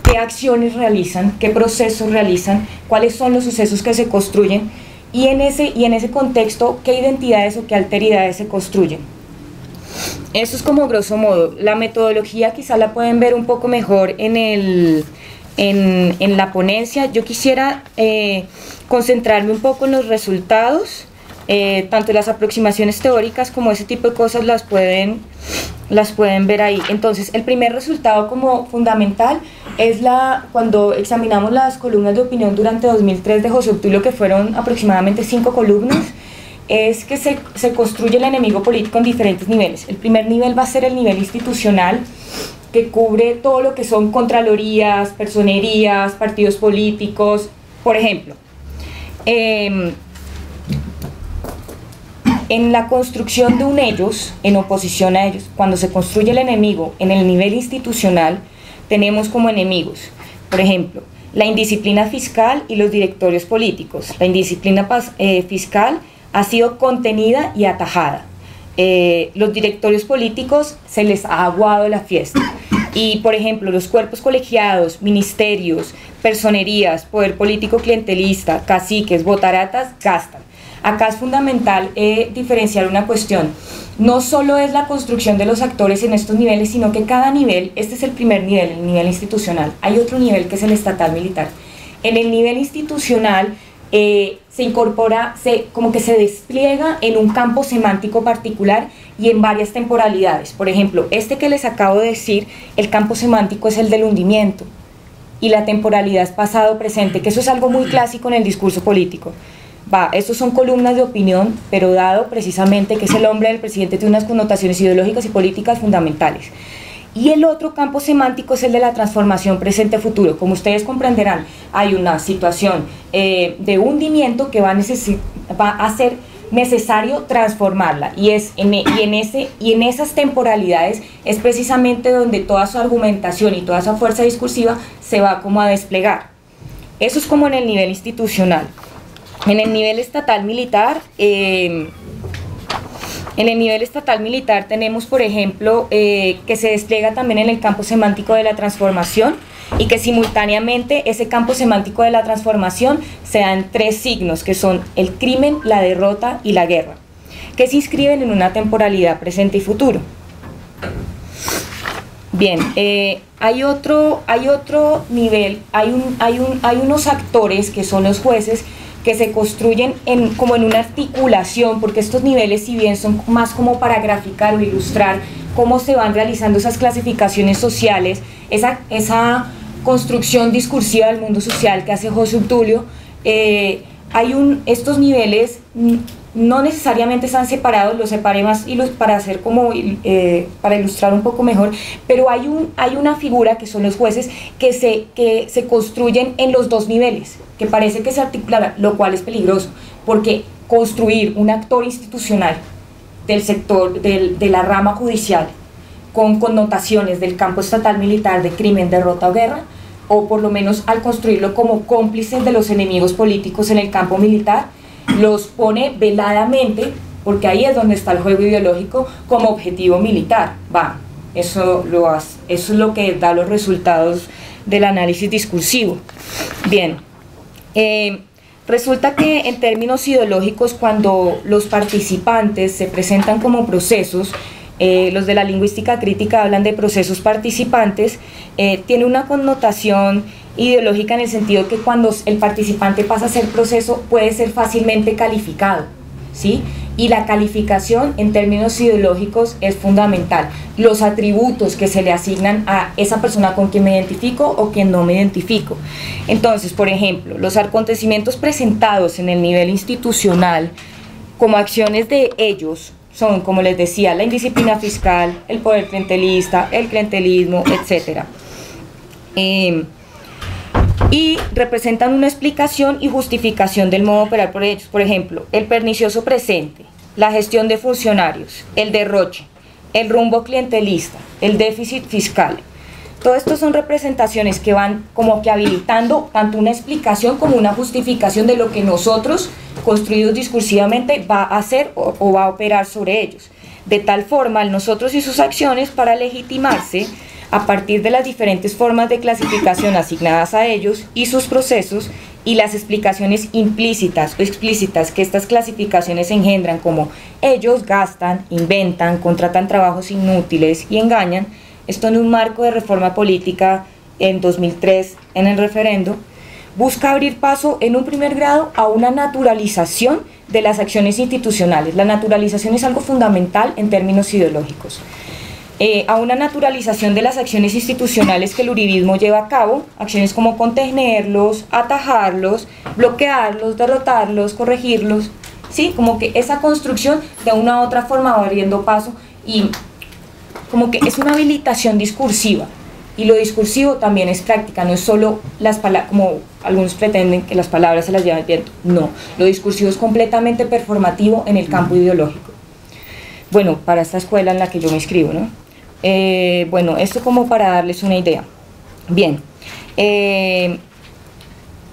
qué acciones realizan, qué procesos realizan, cuáles son los sucesos que se construyen, y en ese contexto, qué identidades o qué alteridades se construyen. Eso es como grosso modo. La metodología quizá la pueden ver un poco mejor en la ponencia. Yo quisiera concentrarme un poco en los resultados, tanto las aproximaciones teóricas como ese tipo de cosas las pueden ver ahí. Entonces, el primer resultado como fundamental es cuando examinamos las columnas de opinión durante 2003 de José Obdulio, que fueron aproximadamente 5 columnas, es que se construye el enemigo político en diferentes niveles. El primer nivel va a ser el nivel institucional, que cubre todo lo que son contralorías, personerías, partidos políticos. Por ejemplo, en la construcción de un ellos, en oposición a ellos, cuando se construye el enemigo en el nivel institucional, tenemos como enemigos, por ejemplo, la indisciplina fiscal y los directorios políticos. La indisciplina fiscal ha sido contenida y atajada. Los directorios políticos se les ha aguado la fiesta. Y, por ejemplo, los cuerpos colegiados, ministerios, personerías, poder político clientelista, caciques, botaratas, gastan. Acá es fundamental diferenciar una cuestión. No solo es la construcción de los actores en estos niveles, sino que cada nivel, este es el primer nivel, el nivel institucional. Hay otro nivel que es el estatal militar. En el nivel institucional se incorpora, como que se despliega en un campo semántico particular y en varias temporalidades. Por ejemplo, este que les acabo de decir, el campo semántico es el del hundimiento y la temporalidad es pasado-presente, que eso es algo muy clásico en el discurso político. Estos son columnas de opinión, pero dado precisamente que es el hombre del presidente, tiene unas connotaciones ideológicas y políticas fundamentales. Y el otro campo semántico es el de la transformación presente-futuro. Como ustedes comprenderán, hay una situación de hundimiento que va a ser necesario transformarla, y en esas temporalidades es precisamente donde toda su argumentación y toda esa fuerza discursiva se va como a desplegar. Eso es como en el nivel institucional. En el nivel estatal militar, tenemos, por ejemplo, que se despliega también en el campo semántico de la transformación, y que simultáneamente ese campo semántico de la transformación se da en 3 signos, que son el crimen, la derrota y la guerra, que se inscriben en una temporalidad presente y futuro. Bien, hay otro nivel, hay unos actores que son los jueces, que se construyen como en una articulación, porque estos niveles, si bien son más como para graficar o ilustrar cómo se van realizando esas clasificaciones sociales, esa construcción discursiva del mundo social que hace José Obdulio, estos niveles no necesariamente están separados, los separé más para hacer para ilustrar un poco mejor, pero hay una figura que son los jueces que se construyen en los 2 niveles, que parece que se articulan, lo cual es peligroso, porque construir un actor institucional del sector, de la rama judicial, con connotaciones del campo estatal militar de crimen, derrota o guerra, o por lo menos al construirlo como cómplices de los enemigos políticos en el campo militar, los pone veladamente, porque ahí es donde está el juego ideológico, como objetivo militar. Eso es lo que da los resultados del análisis discursivo. Bien, resulta que en términos ideológicos, cuando los participantes se presentan como procesos, los de la lingüística crítica hablan de procesos participantes, tiene una connotación ideológica en el sentido que cuando el participante pasa a ser proceso puede ser fácilmente calificado, ¿sí? Y la calificación en términos ideológicos es fundamental. Los atributos que se le asignan a esa persona con quien me identifico o quien no me identifico. Entonces, por ejemplo, los acontecimientos presentados en el nivel institucional como acciones de ellos son, como les decía, la indisciplina fiscal, el poder clientelista, el clientelismo, etc. Y representan una explicación y justificación del modo de operar por ellos. Por ejemplo, el pernicioso presente, la gestión de funcionarios, el derroche, el rumbo clientelista, el déficit fiscal. Todo esto son representaciones que van como que habilitando tanto una explicación como una justificación de lo que nosotros, construidos discursivamente, va a hacer o va a operar sobre ellos. De tal forma, el nosotros y sus acciones, para legitimarse a partir de las diferentes formas de clasificación asignadas a ellos y sus procesos, y las explicaciones implícitas o explícitas que estas clasificaciones engendran, como ellos gastan, inventan, contratan trabajos inútiles y engañan. Esto en un marco de reforma política en 2003 en el referendo, busca abrir paso en un primer grado a una naturalización de las acciones institucionales. La naturalización es algo fundamental en términos ideológicos. A una naturalización de las acciones institucionales que el uribismo lleva a cabo, acciones como contenerlos, atajarlos, bloquearlos, derrotarlos, corregirlos, ¿sí? Como que esa construcción de una u otra forma va abriendo paso y como que es una habilitación discursiva, y lo discursivo también es práctica, no es solo las palabras, como algunos pretenden que las palabras se las llevan el viento. No, lo discursivo es completamente performativo en el campo ideológico. Bueno, para esta escuela en la que yo me inscribo, ¿no? Bueno, esto como para darles una idea. Bien,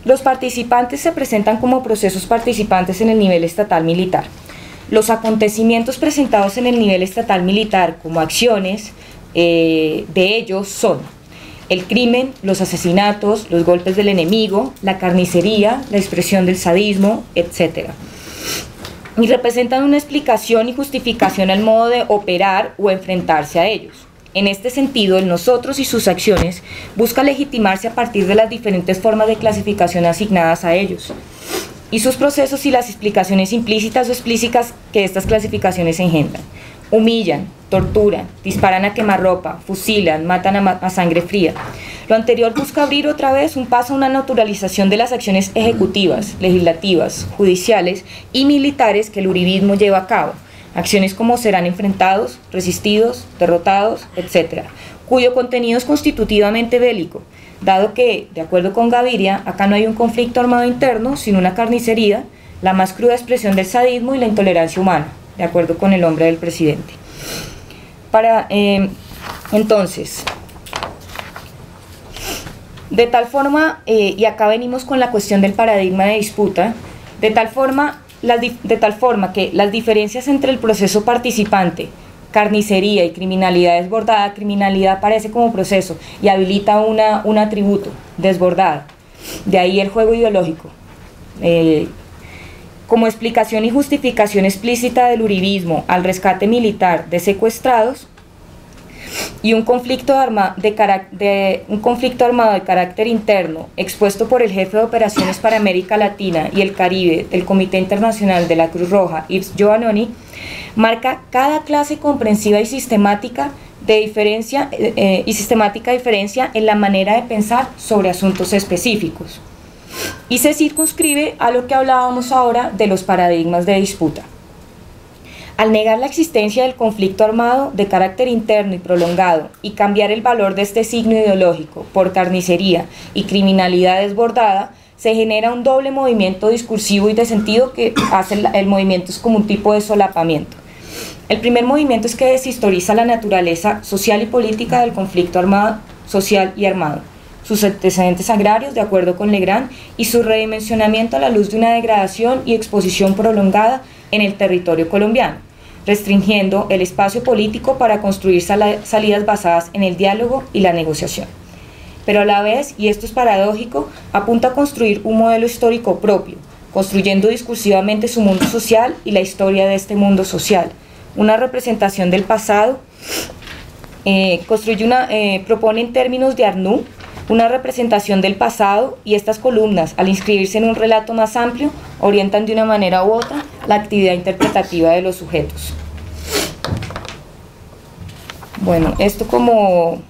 los participantes se presentan como procesos participantes en el nivel estatal militar. Los acontecimientos presentados en el nivel estatal militar como acciones de ellos son el crimen, los asesinatos, los golpes del enemigo, la carnicería, la expresión del sadismo, etc. Y representan una explicación y justificación al modo de operar o enfrentarse a ellos. En este sentido, el nosotros y sus acciones busca legitimarse a partir de las diferentes formas de clasificación asignadas a ellos, y sus procesos y las explicaciones implícitas o explícitas que estas clasificaciones engendran. Humillan, torturan, disparan a quemarropa, fusilan, matan a sangre fría. Lo anterior busca abrir otra vez un paso a una naturalización de las acciones ejecutivas, legislativas, judiciales y militares que el uribismo lleva a cabo. Acciones como serán enfrentados, resistidos, derrotados, etc., cuyo contenido es constitutivamente bélico, dado que, de acuerdo con Gaviria, acá no hay un conflicto armado interno, sino una carnicería, la más cruda expresión del sadismo y la intolerancia humana, de acuerdo con el hombre del presidente. Entonces, de tal forma, y acá venimos con la cuestión del paradigma de disputa, de tal forma que las diferencias entre el proceso participante, carnicería y criminalidad desbordada, criminalidad aparece como proceso y habilita un atributo, desbordada. De ahí el juego ideológico. Como explicación y justificación explícita del uribismo al rescate militar de secuestrados, y un conflicto armado de carácter interno expuesto por el jefe de operaciones para América Latina y el Caribe del Comité Internacional de la Cruz Roja, Yves Giovannoni, marca cada clase comprensiva y sistemática diferencia en la manera de pensar sobre asuntos específicos, y se circunscribe a lo que hablábamos ahora de los paradigmas de disputa. Al negar la existencia del conflicto armado de carácter interno y prolongado y cambiar el valor de este signo ideológico por carnicería y criminalidad desbordada, se genera un doble movimiento discursivo y de sentido que hace el movimiento es como un tipo de solapamiento. El primer movimiento es que deshistoriza la naturaleza social y política del conflicto armado, social y armado, sus antecedentes agrarios, de acuerdo con Legrand, y su redimensionamiento a la luz de una degradación y exposición prolongada en el territorio colombiano, restringiendo el espacio político para construir salidas basadas en el diálogo y la negociación. Pero a la vez, y esto es paradójico, apunta a construir un modelo histórico propio, construyendo discursivamente su mundo social y la historia de este mundo social, una representación del pasado, propone en términos de Arnoux una representación del pasado, y estas columnas, al inscribirse en un relato más amplio, orientan de una manera u otra la actividad interpretativa de los sujetos. Bueno, esto como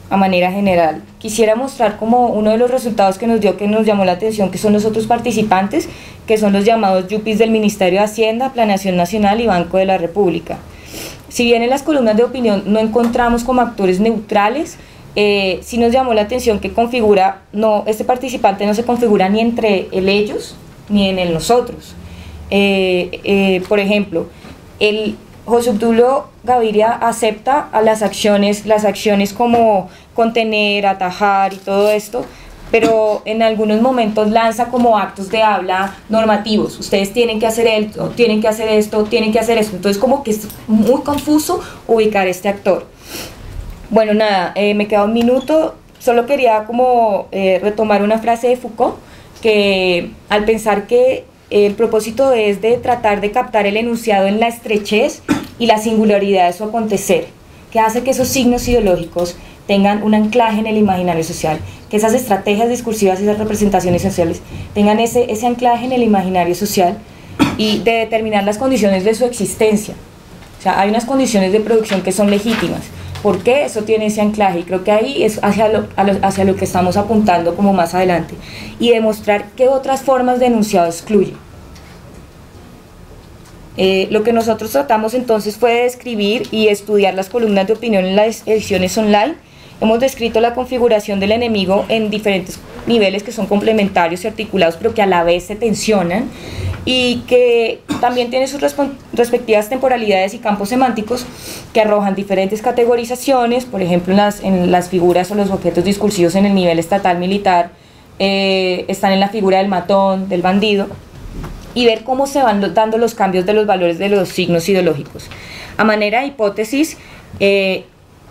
a manera general. Quisiera mostrar como uno de los resultados que nos llamó la atención, que son los otros participantes, que son los llamados yuppies del Ministerio de Hacienda, Planeación Nacional y Banco de la República. Si bien en las columnas de opinión no encontramos como actores neutrales, sí nos llamó la atención que este participante no se configura ni entre el ellos ni en el nosotros. Por ejemplo, José Obdulio Gaviria acepta a las acciones como contener, atajar y todo esto, pero en algunos momentos lanza como actos de habla normativos. Ustedes tienen que hacer esto, tienen que hacer esto, tienen que hacer esto. Entonces como que es muy confuso ubicar este actor. Bueno, nada, me queda un minuto. Solo quería como retomar una frase de Foucault, que al pensar que el propósito es de tratar de captar el enunciado en la estrechez y la singularidad de su acontecer, que hace que esos signos ideológicos tengan un anclaje en el imaginario social, que esas estrategias discursivas y esas representaciones sociales tengan ese anclaje en el imaginario social, y de determinar las condiciones de su existencia. O sea, hay unas condiciones de producción que son legítimas. ¿Por qué? Eso tiene ese anclaje, y creo que ahí es hacia lo que estamos apuntando como más adelante, y demostrar qué otras formas de enunciado excluye. Lo que nosotros tratamos entonces fue de describir y estudiar las columnas de opinión en las ediciones online. Hemos descrito la configuración del enemigo en diferentes niveles que son complementarios y articulados, pero que a la vez se tensionan, y que también tiene sus respectivas temporalidades y campos semánticos que arrojan diferentes categorizaciones. Por ejemplo, en las figuras o los objetos discursivos en el nivel estatal militar están en la figura del matón, del bandido, y ver cómo se van dando los cambios de los valores de los signos ideológicos. A manera de hipótesis,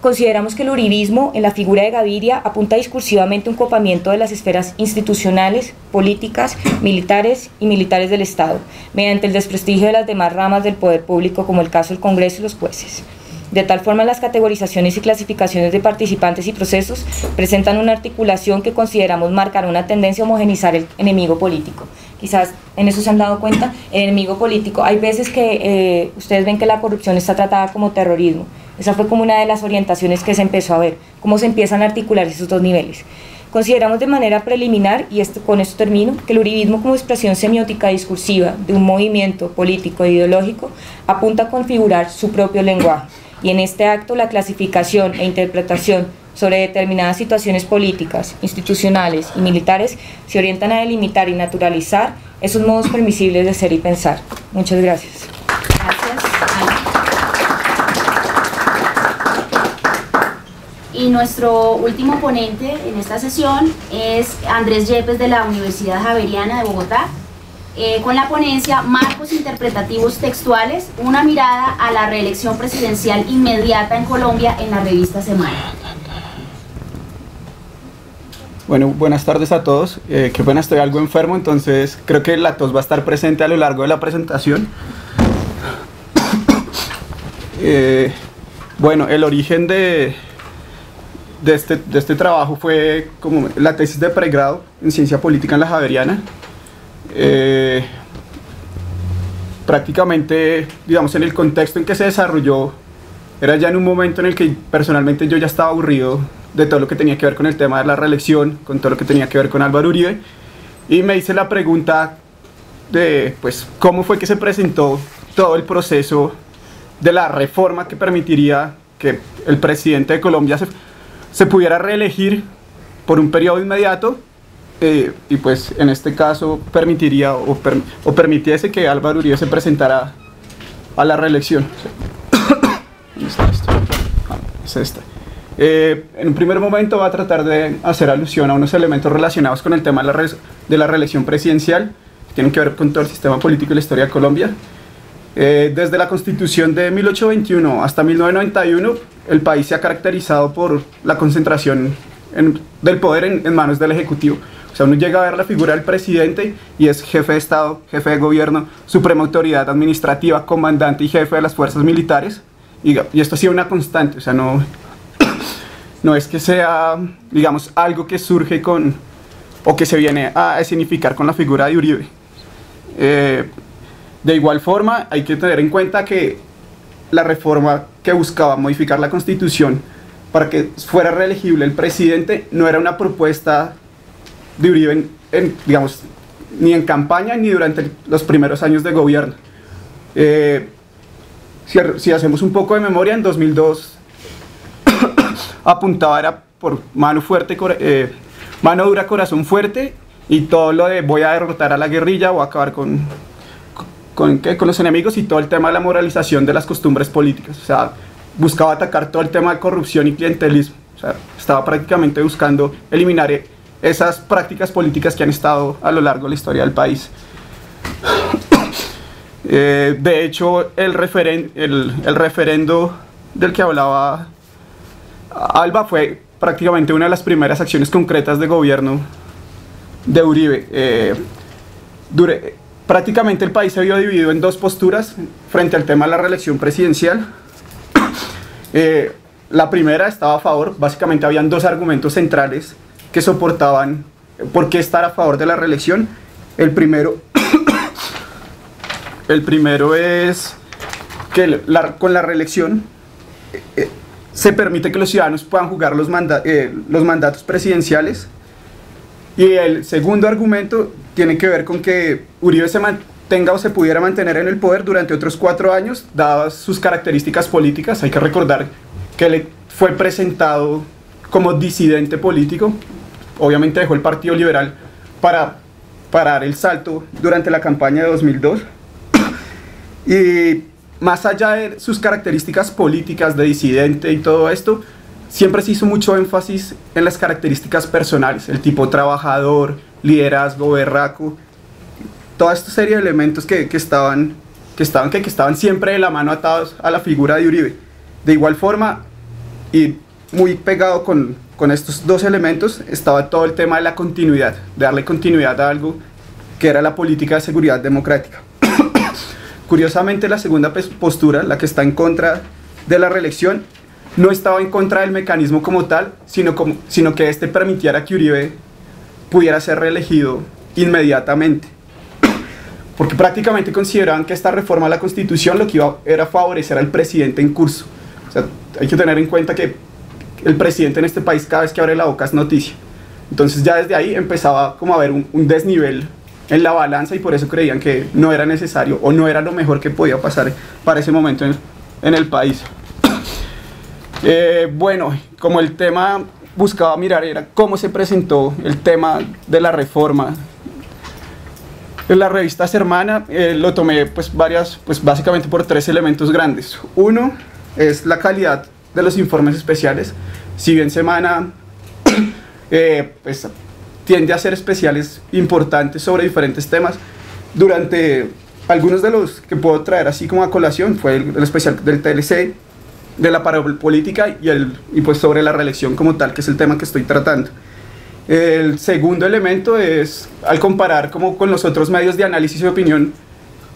consideramos que el uribismo en la figura de Gaviria apunta discursivamente a un copamiento de las esferas institucionales, políticas, militares y militares del Estado, mediante el desprestigio de las demás ramas del poder público, como el caso del Congreso y los jueces. De tal forma, las categorizaciones y clasificaciones de participantes y procesos presentan una articulación que consideramos marcar una tendencia a homogenizar el enemigo político. Quizás en eso se han dado cuenta, el enemigo político. Hay veces que ustedes ven que la corrupción está tratada como terrorismo. Esa fue como una de las orientaciones que se empezó a ver, cómo se empiezan a articular esos dos niveles. Consideramos de manera preliminar, y con esto termino, que el uribismo como expresión semiótica discursiva de un movimiento político e ideológico apunta a configurar su propio lenguaje, y en este acto la clasificación e interpretación sobre determinadas situaciones políticas, institucionales y militares se orientan a delimitar y naturalizar esos modos permisibles de ser y pensar. Muchas gracias. Gracias, Ana. Y nuestro último ponente en esta sesión es Andrés Yepes, de la Universidad Javeriana de Bogotá, con la ponencia Marcos Interpretativos Textuales, una mirada a la reelección presidencial inmediata en Colombia, en la revista Semana. Bueno, buenas tardes a todos. Qué pena, estoy algo enfermo, entonces creo que la tos va a estar presente a lo largo de la presentación. Bueno, el origen de este trabajo fue como la tesis de pregrado en Ciencia Política en la Javeriana. Prácticamente, digamos, en el contexto en que se desarrolló, era ya en un momento en el que personalmente yo ya estaba aburrido de todo lo que tenía que ver con el tema de la reelección, con todo lo que tenía que ver con Álvaro Uribe, y me hice la pregunta de, pues, cómo fue que se presentó todo el proceso de la reforma que permitiría que el presidente de Colombia se pudiera reelegir por un periodo inmediato, y pues en este caso permitiría o permitiese que Álvaro Uribe se presentara a la reelección. ¿Dónde está esto? Es esta. En un primer momento va a tratar de hacer alusión a unos elementos relacionados con el tema de la reelección presidencial, que tienen que ver con todo el sistema político y la historia de Colombia. Desde la Constitución de 1821 hasta 1991, el país se ha caracterizado por la concentración del poder en manos del Ejecutivo. O sea, uno llega a ver la figura del presidente y es jefe de Estado, jefe de gobierno, suprema autoridad administrativa, comandante y jefe de las fuerzas militares. Y esto ha sido una constante, o sea, no es que sea, digamos, algo que surge o que se viene a significar con la figura de Uribe. De igual forma, hay que tener en cuenta que la reforma que buscaba modificar la Constitución para que fuera reelegible el presidente no era una propuesta de Uribe, digamos, ni en campaña ni durante los primeros años de gobierno. Si hacemos un poco de memoria, en 2002 apuntaba era por mano dura, corazón fuerte, y todo lo de voy a derrotar a la guerrilla o acabar con los enemigos, y todo el tema de la moralización de las costumbres políticas. O sea, buscaba atacar todo el tema de corrupción y clientelismo. O sea, estaba prácticamente buscando eliminar esas prácticas políticas que han estado a lo largo de la historia del país. De hecho, el referendo del que hablaba Alba fue prácticamente una de las primeras acciones concretas de gobierno de Uribe. Prácticamente el país se vio dividido en dos posturas frente al tema de la reelección presidencial. La primera estaba a favor, básicamente habían dos argumentos centrales que soportaban por qué estar a favor de la reelección. El primero es que con la reelección se permite que los ciudadanos puedan jugar los mandatos presidenciales. Y el segundo argumento tiene que ver con que Uribe se mantenga o se pudiera mantener en el poder durante otros 4 años, dadas sus características políticas. Hay que recordar que él fue presentado como disidente político. Obviamente dejó el Partido Liberal para dar el salto durante la campaña de 2002. Y más allá de sus características políticas de disidente y todo esto, siempre se hizo mucho énfasis en las características personales, el tipo trabajador, liderazgo, berraco, toda esta serie de elementos que estaban siempre de la mano atados a la figura de Uribe. De igual forma, y muy pegado con estos dos elementos, estaba todo el tema de la continuidad, de darle continuidad a algo que era la política de seguridad democrática. Curiosamente, la segunda postura, la que está en contra de la reelección, no estaba en contra del mecanismo como tal, sino que este permitiera que Uribe pudiera ser reelegido inmediatamente. Porque prácticamente consideraban que esta reforma a la Constitución lo que iba era favorecer al presidente en curso. O sea, hay que tener en cuenta que el presidente en este país, cada vez que abre la boca es noticia. Entonces ya desde ahí empezaba como a haber un desnivel en la balanza, y por eso creían que no era necesario o no era lo mejor que podía pasar para ese momento en el país. Bueno, como el tema buscaba mirar era cómo se presentó el tema de la reforma en la revista Hermana, lo tomé básicamente por 3 elementos grandes. Uno es la calidad de los informes especiales. Si bien Semana tiende a hacer especiales importantes sobre diferentes temas, durante algunos de los que puedo traer así como a colación fue el especial del TLC, de la parapolítica y pues sobre la reelección como tal, que es el tema que estoy tratando. El segundo elemento es, al comparar como con los otros medios de análisis y opinión,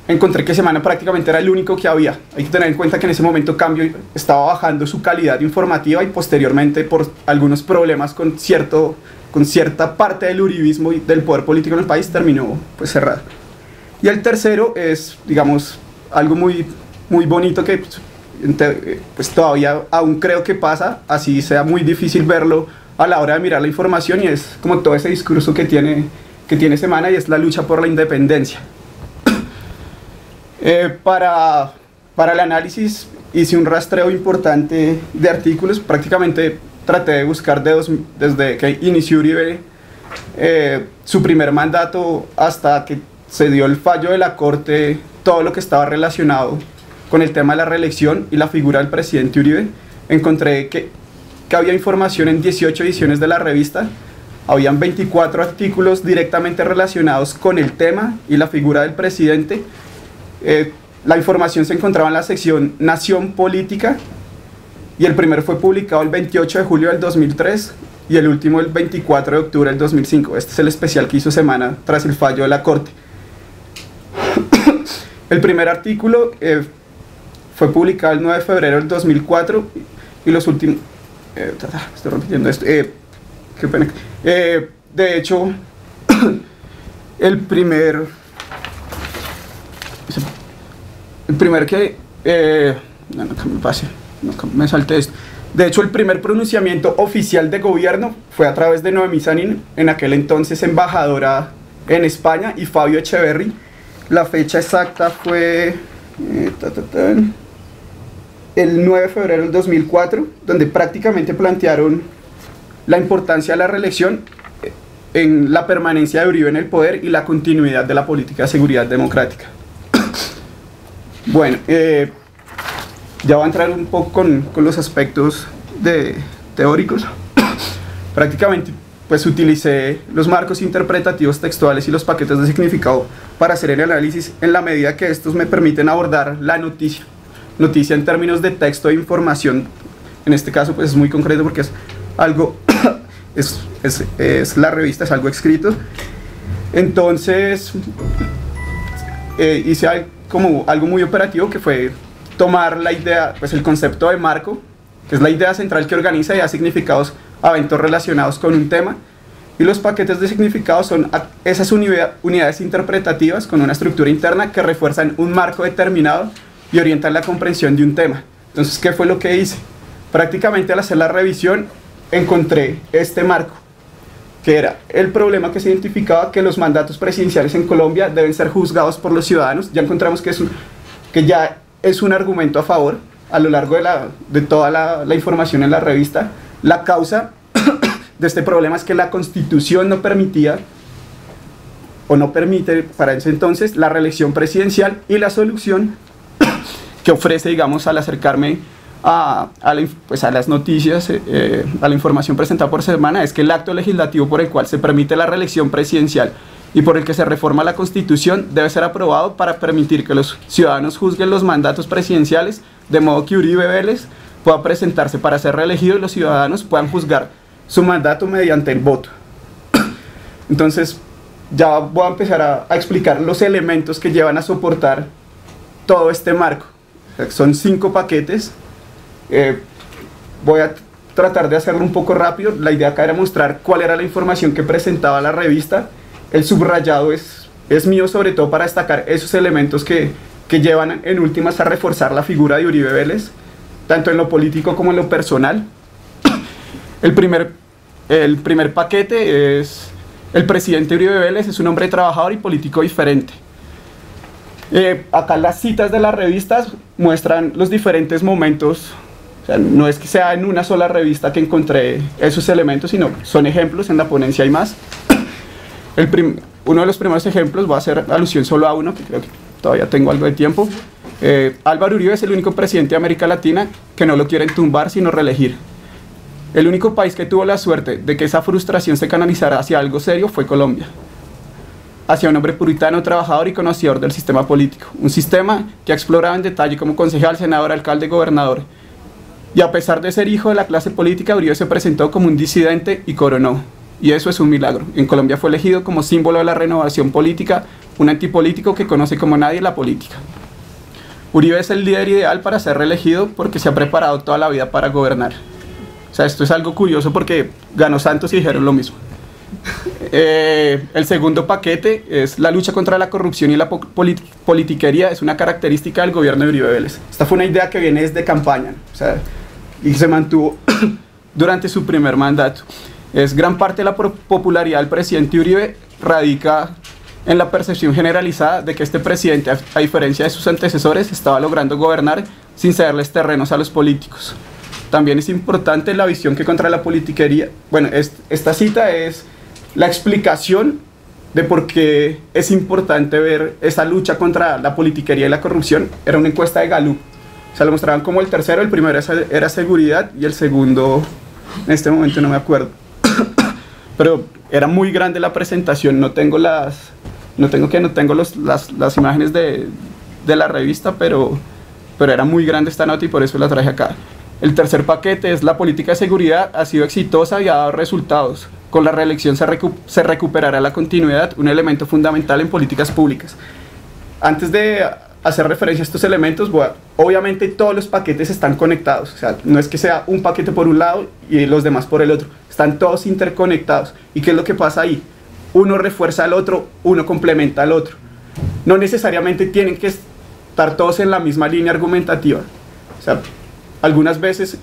encontré que Semana prácticamente era el único que había. Hay que tener en cuenta que en ese momento Cambio estaba bajando su calidad informativa, y posteriormente por algunos problemas con cierta parte del uribismo y del poder político en el país terminó pues cerrado. Y el tercero es, digamos, algo muy, muy bonito que pues todavía aún creo que pasa, así sea muy difícil verlo a la hora de mirar la información, y es como todo ese discurso que tiene Semana, y es la lucha por la independencia. Para el análisis hice un rastreo importante de artículos. Prácticamente traté de buscar desde que inició Uribe su primer mandato hasta que se dio el fallo de la Corte, todo lo que estaba relacionado con el tema de la reelección y la figura del presidente Uribe, encontré que había información en 18 ediciones de la revista, habían 24 artículos directamente relacionados con el tema y la figura del presidente. La información se encontraba en la sección Nación Política, y el primero fue publicado el 28 de julio del 2003 y el último el 24 de octubre del 2005. Este es el especial que hizo semana tras el fallo de la Corte. El primer artículo fue publicado el 9 de febrero del 2004 y los últimos... estoy repitiendo esto. Qué pena. De hecho, el primer que... no me pase, no me salte esto. De hecho, el primer pronunciamiento oficial de gobierno fue a través de Noemí Sanín, en aquel entonces embajadora en España, y Fabio Echeverry. La fecha exacta fue el 9 de febrero del 2004, donde prácticamente plantearon la importancia de la reelección en la permanencia de Uribe en el poder y la continuidad de la política de seguridad democrática. Bueno, ya voy a entrar un poco con los aspectos teóricos. Prácticamente pues utilicé los marcos interpretativos textuales y los paquetes de significado para hacer el análisis en la medida que estos me permiten abordar la noticia en términos de texto e información. En este caso pues es muy concreto porque es algo, es la revista, es algo escrito. Entonces hice como algo muy operativo, que fue tomar la idea, pues el concepto de marco, que es la idea central que organiza y da significados a eventos relacionados con un tema, y los paquetes de significados son esas unidades interpretativas con una estructura interna que refuerzan un marco determinado y orientan la comprensión de un tema. Entonces, ¿qué fue lo que hice? Prácticamente al hacer la revisión encontré este marco, que era el problema que se identificaba, que los mandatos presidenciales en Colombia deben ser juzgados por los ciudadanos. Ya encontramos que ya es un argumento a favor a lo largo de toda la información en la revista. La causa de este problema es que la Constitución no permitía o no permite para ese entonces la reelección presidencial, y la solución que ofrece, digamos, al acercarme a las noticias, a la información presentada por semana, es que el acto legislativo por el cual se permite la reelección presidencial y por el que se reforma la Constitución debe ser aprobado para permitir que los ciudadanos juzguen los mandatos presidenciales, de modo que Uribe Vélez pueda presentarse para ser reelegido y los ciudadanos puedan juzgar su mandato mediante el voto. Entonces ya voy a empezar a explicar los elementos que llevan a soportar todo este marco. Son 5 paquetes. Voy a tratar de hacerlo un poco rápido. La idea acá era mostrar cuál era la información que presentaba la revista. El subrayado es mío, sobre todo para destacar esos elementos que llevan en últimas a reforzar la figura de Uribe Vélez, tanto en lo político como en lo personal. El primer paquete es: el presidente Uribe Vélez es un hombre trabajador y político diferente. Acá las citas de las revistas muestran los diferentes momentos. O sea, no es que sea en una sola revista que encontré esos elementos, sino son ejemplos. En la ponencia hay más. Uno de los primeros ejemplos, voy a hacer alusión solo a uno, que creo que todavía tengo algo de tiempo. Álvaro Uribe es el único presidente de América Latina que no lo quieren tumbar sino reelegir. El único país que tuvo la suerte de que esa frustración se canalizara hacia algo serio fue Colombia, hacia un hombre puritano, trabajador y conocedor del sistema político, un sistema que ha explorado en detalle como concejal, senador, alcalde, gobernador. Y a pesar de ser hijo de la clase política, Uribe se presentó como un disidente y coronó. Y eso es un milagro. En Colombia fue elegido como símbolo de la renovación política, un antipolítico que conoce como nadie la política. Uribe es el líder ideal para ser reelegido porque se ha preparado toda la vida para gobernar. O sea, esto es algo curioso porque ganó Santos y dijeron lo mismo. El segundo paquete es la lucha contra la corrupción y la politiquería. Es una característica del gobierno de Uribe Vélez. Esta fue una idea que viene desde campaña, o sea, y se mantuvo durante su primer mandato. Gran parte de la popularidad del presidente Uribe radica en la percepción generalizada de que este presidente, a diferencia de sus antecesores, estaba logrando gobernar sin cederles terrenos a los políticos. También es importante la visión que contra la politiquería. Bueno, esta cita es la explicación de por qué es importante ver esa lucha contra la politiquería y la corrupción, era una encuesta de Gallup. O sea, lo mostraban como el tercero, el primero era seguridad y el segundo, en este momento no me acuerdo. Pero era muy grande la presentación, no tengo las imágenes de la revista, pero era muy grande esta nota y por eso la traje acá. El tercer paquete es la política de seguridad, ha sido exitosa y ha dado resultados. Con la reelección se recuperará la continuidad, un elemento fundamental en políticas públicas. Antes de hacer referencia a estos elementos, obviamente todos los paquetes están conectados, o sea, no es que sea un paquete por un lado y los demás por el otro, están todos interconectados. ¿Y qué es lo que pasa ahí? Uno refuerza al otro, uno complementa al otro. No necesariamente tienen que estar todos en la misma línea argumentativa. O sea, algunas veces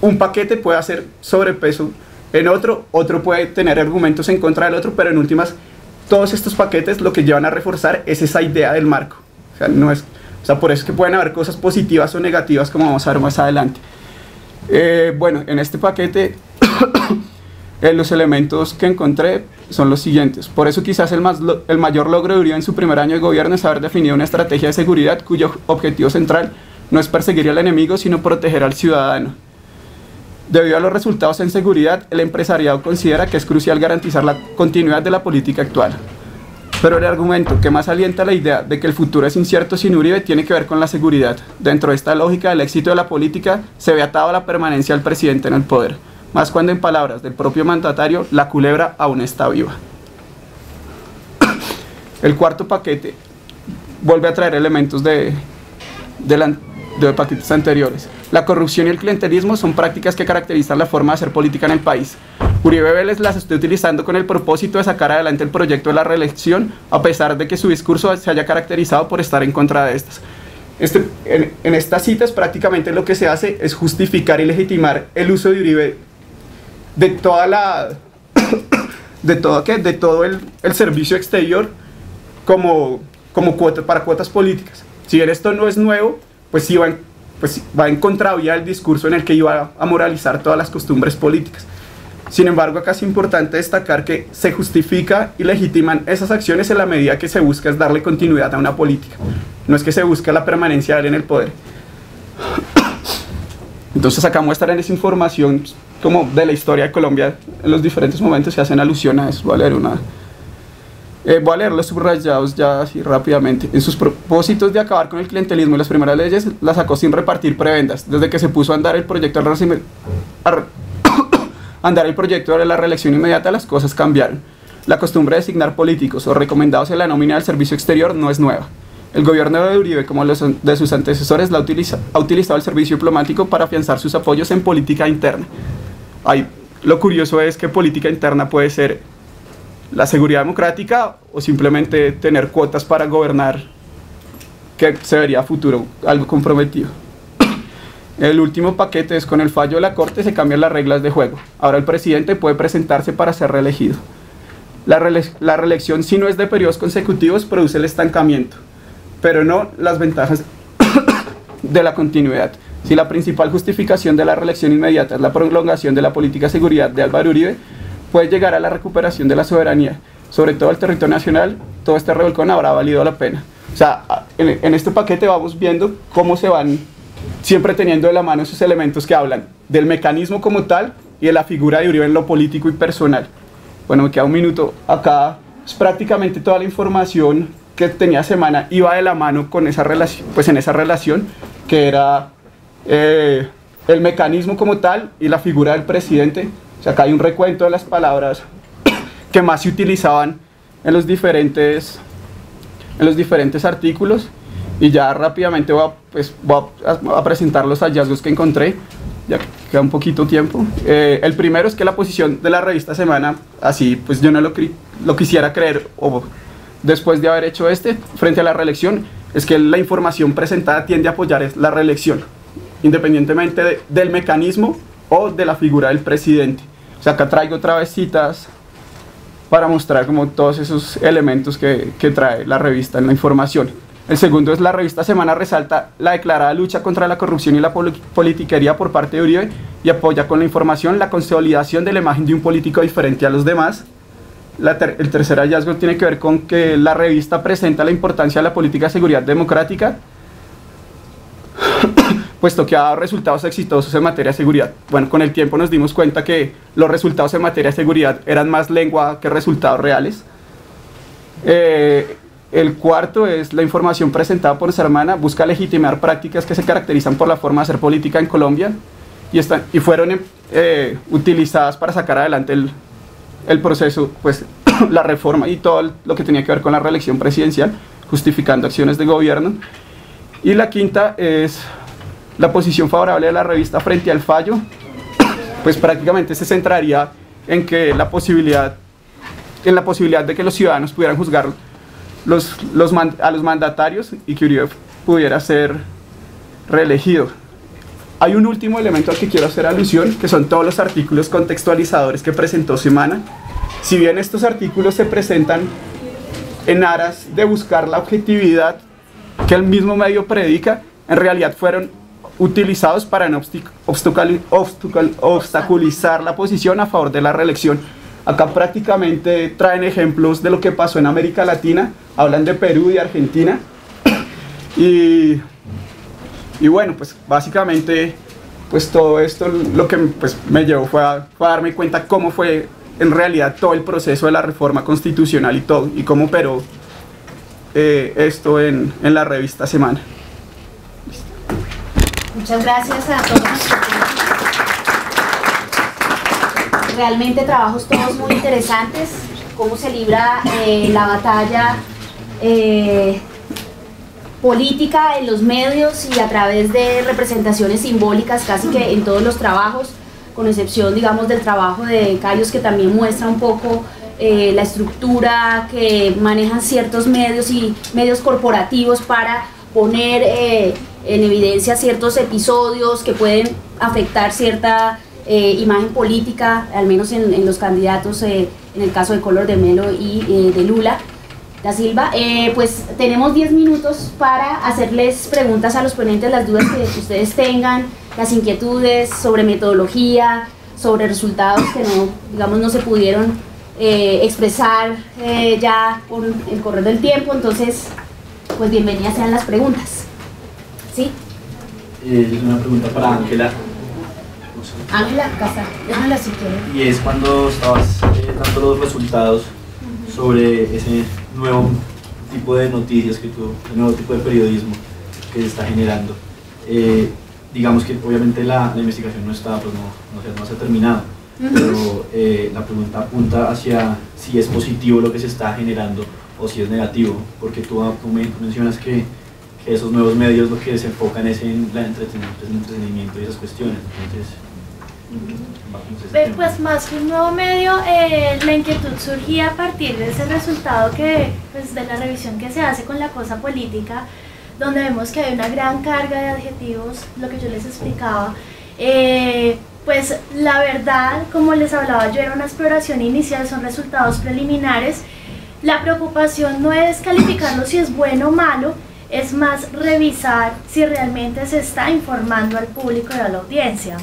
un paquete puede hacer sobrepeso en otro puede tener argumentos en contra del otro, pero en últimas, todos estos paquetes lo que llevan a reforzar es esa idea del marco. O sea, por eso es que pueden haber cosas positivas o negativas, como vamos a ver más adelante. Bueno, en este paquete, los elementos que encontré son los siguientes. Por eso quizás el mayor logro de Uribe en su primer año de gobierno es haber definido una estrategia de seguridad cuyo objetivo central no es perseguir al enemigo, sino proteger al ciudadano. Debido a los resultados en seguridad, el empresariado considera que es crucial garantizar la continuidad de la política actual. Pero el argumento que más alienta la idea de que el futuro es incierto sin Uribe tiene que ver con la seguridad. Dentro de esta lógica del éxito de la política, se ve atado a la permanencia del presidente en el poder, más cuando en palabras del propio mandatario, la culebra aún está viva. El cuarto paquete vuelve a traer elementos de paquetes anteriores. La corrupción y el clientelismo son prácticas que caracterizan la forma de hacer política en el país. Uribe Vélez las está utilizando con el propósito de sacar adelante el proyecto de la reelección, a pesar de que su discurso se haya caracterizado por estar en contra de estas. En estas citas prácticamente lo que se hace es justificar y legitimar el uso de Uribe de todo el servicio exterior como cuota para cuotas políticas. Si bien esto no es nuevo, pues sí va en contravía del discurso en el que iba a moralizar todas las costumbres políticas. Sin embargo, acá es importante destacar que se justifica y legitiman esas acciones en la medida que se busca es darle continuidad a una política. No es que se busque la permanencia de él en el poder. Entonces acá muestran esa información como de la historia de Colombia en los diferentes momentos se hacen alusión a eso. Voy a leer los subrayados ya así rápidamente. En sus propósitos de acabar con el clientelismo y las primeras leyes, las sacó sin repartir prebendas. Desde que se puso a andar el proyecto de la reelección inmediata, las cosas cambiaron. La costumbre de designar políticos o recomendados en la nómina del servicio exterior no es nueva. El gobierno de Uribe, como los de sus antecesores, ha utilizado el servicio diplomático para afianzar sus apoyos en política interna. Lo curioso es que política interna puede ser la seguridad democrática o simplemente tener cuotas para gobernar, que se vería a futuro algo comprometido. El último paquete es: con el fallo de la Corte se cambian las reglas de juego. Ahora el presidente puede presentarse para ser reelegido. La reelección, si no es de periodos consecutivos, produce el estancamiento, pero no las ventajas de la continuidad. Si la principal justificación de la reelección inmediata es la prolongación de la política de seguridad de Álvaro Uribe, puede llegar a la recuperación de la soberanía, sobre todo el territorio nacional, todo este revolcón habrá valido la pena. O sea, en este paquete vamos viendo cómo se van siempre teniendo de la mano esos elementos que hablan del mecanismo como tal y de la figura de Uribe en lo político y personal. Bueno, me queda un minuto. Acá es prácticamente toda la información que tenía Semana iba de la mano con esa relación, pues en esa relación que era el mecanismo como tal y la figura del presidente. O sea, acá hay un recuento de las palabras que más se utilizaban en los diferentes artículos, y ya rápidamente voy a presentar los hallazgos que encontré, ya queda un poquito tiempo. El primero es que la posición de la revista Semana, así pues yo no lo quisiera creer, o después de haber hecho frente a la reelección, es que la información presentada tiende a apoyar la reelección, independientemente del mecanismo o de la figura del presidente. O sea, acá traigo otra vez citas para mostrar como todos esos elementos que trae la revista en la información. El segundo es: la revista Semana resalta la declarada lucha contra la corrupción y la politiquería por parte de Uribe y apoya con la información la consolidación de la imagen de un político diferente a los demás, el tercer hallazgo tiene que ver con que la revista presenta la importancia de la política de seguridad democrática, puesto que ha dado resultados exitosos en materia de seguridad. Bueno, con el tiempo nos dimos cuenta que los resultados en materia de seguridad eran más lengua que resultados reales. El cuarto es la información presentada por nuestra hermana, busca legitimar prácticas que se caracterizan por la forma de hacer política en Colombia y fueron utilizadas para sacar adelante el proceso, pues la reforma y todo lo que tenía que ver con la reelección presidencial, justificando acciones de gobierno. Y la quinta es la posición favorable de la revista frente al fallo, pues prácticamente se centraría en que la posibilidad de que los ciudadanos pudieran juzgar a los mandatarios y que Uribe pudiera ser reelegido. Hay un último elemento al que quiero hacer alusión, que son todos los artículos contextualizadores que presentó Semana. Si bien estos artículos se presentan en aras de buscar la objetividad que el mismo medio predica, en realidad fueron utilizados para no obstaculizar la posición a favor de la reelección. Acá prácticamente traen ejemplos de lo que pasó en América Latina, hablan de Perú y Argentina, y bueno, pues básicamente pues todo esto lo que pues, me llevó fue a darme cuenta cómo fue en realidad todo el proceso de la reforma constitucional y todo, y cómo operó esto en la revista Semana. Muchas gracias a todos. Realmente trabajos todos muy interesantes, cómo se libra la batalla política en los medios y a través de representaciones simbólicas casi que en todos los trabajos, con excepción digamos del trabajo de Cayos, que también muestra un poco la estructura que manejan ciertos medios y medios corporativos para poner en evidencia ciertos episodios que pueden afectar cierta imagen política, al menos en los candidatos, en el caso de Collor, de Melo y de Lula da Silva. Pues tenemos 10 minutos para hacerles preguntas a los ponentes, las dudas que ustedes tengan, las inquietudes sobre metodología, sobre resultados que no se pudieron expresar ya por el correr del tiempo. Entonces, pues bienvenidas sean las preguntas. ¿Sí? Es una pregunta para Ángela. Ángela, casa, déjala si quiere. Y es cuando estabas dando los resultados sobre ese nuevo tipo de noticias el nuevo tipo de periodismo que se está generando. Digamos que obviamente la investigación no está, pues no se ha terminado, pero la pregunta apunta hacia si es positivo lo que se está generando o si es negativo, porque tú mencionas que esos nuevos medios lo que se enfocan es en el entretenimiento y esas cuestiones. Entonces, pues más que un nuevo medio, la inquietud surgía a partir de ese resultado pues, de la revisión que se hace con la cosa política, donde vemos que hay una gran carga de adjetivos, lo que yo les explicaba. Pues la verdad, como les hablaba yo, era una exploración inicial, son resultados preliminares. La preocupación no es calificarlo si es bueno o malo, es más revisar si realmente se está informando al público y a la audiencia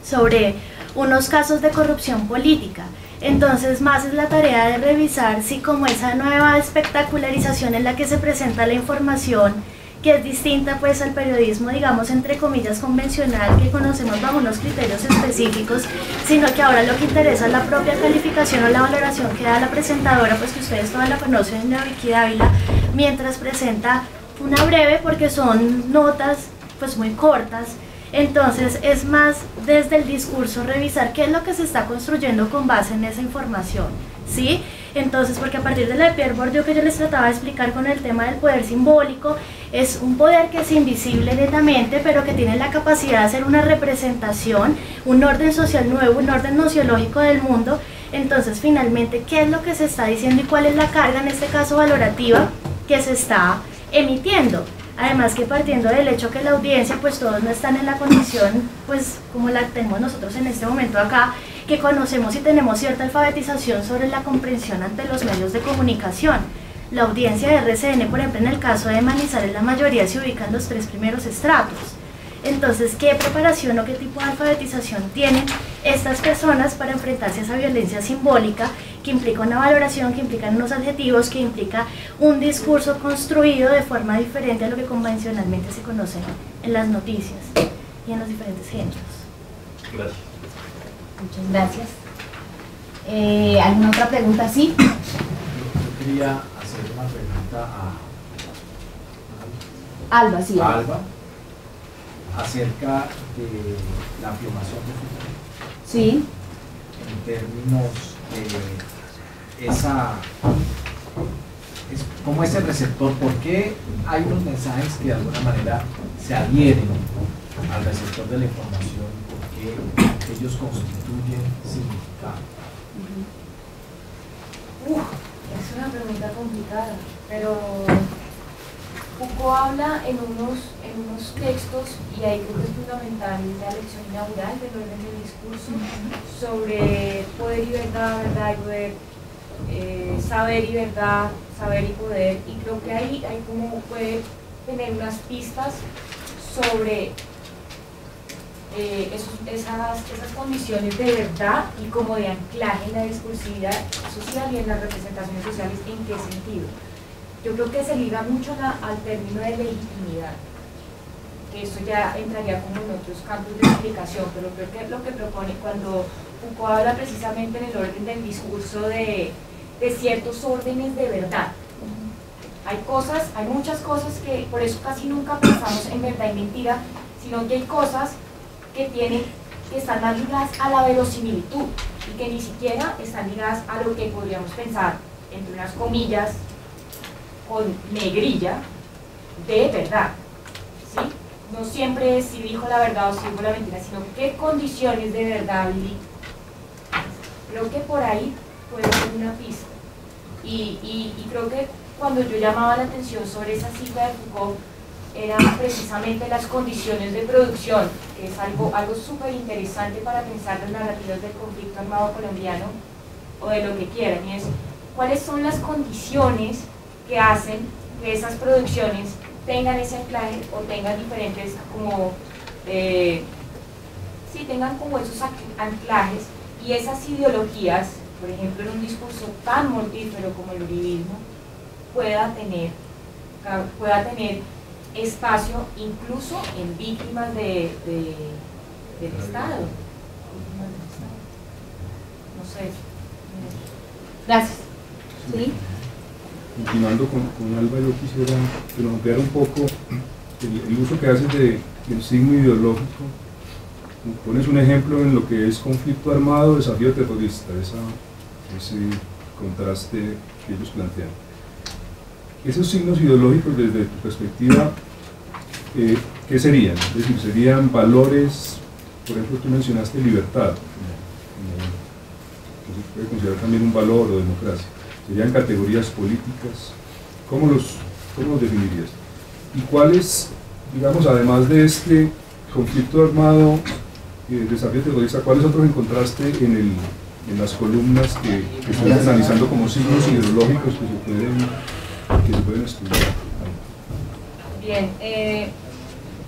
sobre unos casos de corrupción política. Entonces más es la tarea de revisar si como esa nueva espectacularización en la que se presenta la información, que es distinta pues al periodismo digamos entre comillas convencional que conocemos bajo unos criterios específicos, sino que ahora lo que interesa es la propia calificación o la valoración que da la presentadora, pues que ustedes todas la conocen, la Vicky Dávila, mientras presenta una breve, porque son notas pues muy cortas. Entonces es más desde el discurso revisar qué es lo que se está construyendo con base en esa información, ¿sí? Entonces, porque a partir de la de Pierre Bourdieu que yo les trataba de explicar con el tema del poder simbólico, es un poder que es invisible netamente, pero que tiene la capacidad de hacer una representación, un orden social nuevo, un orden nociológico del mundo. Entonces, finalmente, ¿qué es lo que se está diciendo y cuál es la carga, en este caso valorativa, que se está emitiendo? Además que partiendo del hecho que la audiencia, pues todos no están en la condición, pues como la tenemos nosotros en este momento acá, que conocemos y tenemos cierta alfabetización sobre la comprensión ante los medios de comunicación. La audiencia de RCN, por ejemplo, en el caso de Manizales, la mayoría se ubica en los 3 primeros estratos. Entonces, ¿qué preparación o qué tipo de alfabetización tienen estas personas para enfrentarse a esa violencia simbólica que implica una valoración, que implica unos adjetivos, que implica un discurso construido de forma diferente a lo que convencionalmente se conoce en las noticias y en los diferentes géneros. Gracias. Muchas gracias. ¿Alguna otra pregunta? Sí. Yo quería hacer una pregunta Alba, sí. a Alba acerca de la afirmación de Foucault Sí. en términos de cómo es el receptor, por qué hay unos mensajes que de alguna manera se adhieren al receptor de la información, porque ellos constituyen significado. Es una pregunta complicada, pero Foucault habla en unos textos, y ahí creo que es fundamental la lección inaugural del orden del discurso, sobre poder y verdad, verdad y poder, saber y verdad, saber y poder, y creo que ahí hay como puede tener unas pistas sobre esas condiciones de verdad y como de anclaje en la discursividad social y en las representaciones sociales. ¿En qué sentido? Yo creo que se liga mucho al término de legitimidad, que eso ya entraría como en otros campos de explicación, pero creo que lo que propone cuando Foucault habla precisamente en el orden del discurso de ciertos órdenes de verdad. Hay muchas cosas que por eso casi nunca pensamos en verdad y mentira, sino que hay cosas que están más ligadas a la verosimilitud y que ni siquiera están ligadas a lo que podríamos pensar, entre unas comillas, con negrilla, de verdad, ¿sí? No siempre es si dijo la verdad o si dijo la mentira, sino qué condiciones de verdad viví. Creo que por ahí puede ser una pista. Y creo que cuando yo llamaba la atención sobre esa cita de Foucault, eran precisamente las condiciones de producción, que es algo súper interesante para pensar las narrativas del conflicto armado colombiano, o de lo que quieran, y es cuáles son las condiciones que hacen que esas producciones tengan ese anclaje o tengan diferentes como tengan como esos anclajes y esas ideologías, por ejemplo en un discurso tan mortífero como el uribismo, pueda tener espacio incluso en víctimas del Estado. No sé. Gracias. ¿Sí? Continuando con Alba, yo quisiera que nos ampliara un poco el uso que haces del signo ideológico. Pones un ejemplo en lo que es conflicto armado, desafío terrorista, ese contraste que ellos plantean. Esos signos ideológicos, desde tu perspectiva, ¿qué serían? Es decir, ¿serían valores? Por ejemplo, tú mencionaste libertad, que se puede considerar también un valor o democracia. ¿Serían categorías políticas? ¿Cómo los definirías? ¿Y cuáles, digamos, además de este conflicto armado, desafío terrorista, cuáles otros encontraste en las columnas que estás analizando como signos ideológicos que se pueden estudiar? Bien,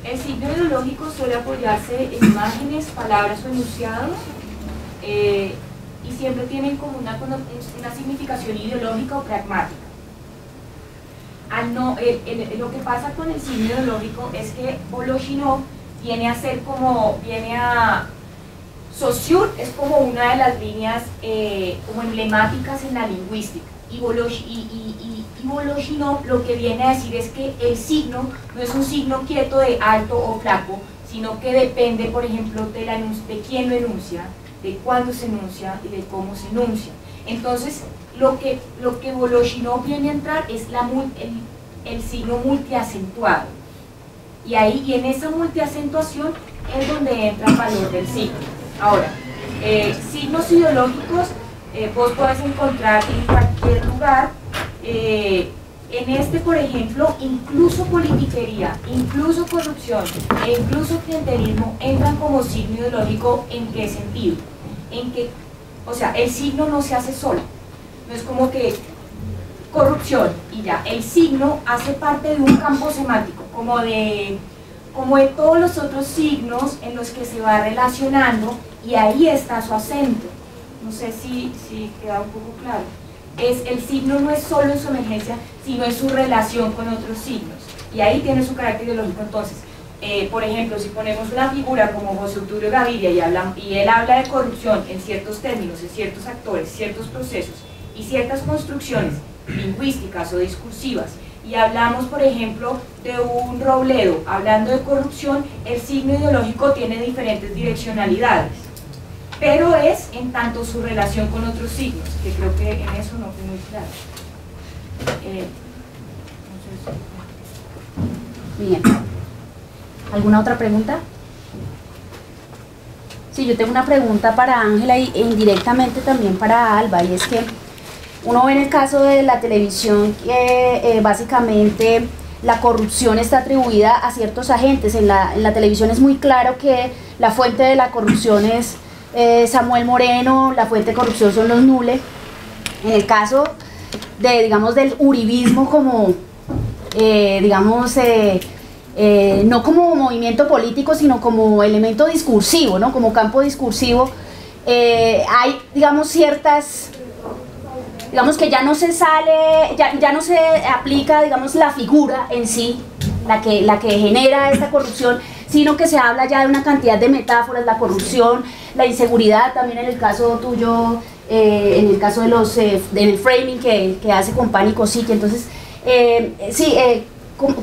el signo ideológico suele apoyarse en imágenes, palabras o enunciados, y siempre tienen como una significación ideológica o pragmática. Lo que pasa con el signo ideológico es que Voloshinov viene a Saussure es como una de las líneas como emblemáticas en la lingüística, y Voloshinov lo que viene a decir es que el signo no es un signo quieto de alto o flaco, sino que depende, por ejemplo, de quién lo enuncia, de cuándo se enuncia y de cómo se enuncia. Entonces, lo que Voloshinov viene a entrar es el signo multiacentuado. Y en esa multiacentuación es donde entra el valor del signo. Ahora, signos ideológicos vos podés encontrar en cualquier lugar. En por ejemplo, incluso politiquería, incluso corrupción e incluso clientelismo entran como signo ideológico. ¿En qué sentido? O sea, el signo no se hace solo, no es como que corrupción y ya, el signo hace parte de un campo semántico, como de todos los otros signos en los que se va relacionando y ahí está su acento. No sé si queda un poco claro. El signo no es solo en su emergencia, sino en su relación con otros signos, y ahí tiene su carácter ideológico. Entonces, por ejemplo, si ponemos una figura como José Obdulio Gaviria y él habla de corrupción en ciertos términos, en ciertos actores, ciertos procesos y ciertas construcciones lingüísticas o discursivas, y hablamos, por ejemplo, de un Robledo hablando de corrupción, el signo ideológico tiene diferentes direccionalidades, pero es en tanto su relación con otros signos, que creo que en eso no fue muy claro. Bien. ¿Alguna otra pregunta? Sí, yo tengo una pregunta para Ángela e indirectamente también para Alba, y es que uno ve en el caso de la televisión que básicamente la corrupción está atribuida a ciertos agentes. En la televisión es muy claro que la fuente de la corrupción es Samuel Moreno, la fuente de corrupción son los Nule. En el caso de, digamos, del uribismo como, no como movimiento político, sino como elemento discursivo, ¿no? Como campo discursivo, hay, digamos, ciertas, digamos que ya no se sale, ya no se aplica, digamos, la figura en sí, la que genera esta corrupción, sino que se habla ya de una cantidad de metáforas, la corrupción, la inseguridad, también en el caso tuyo, en el caso de del framing que hace con Pánico City. Entonces,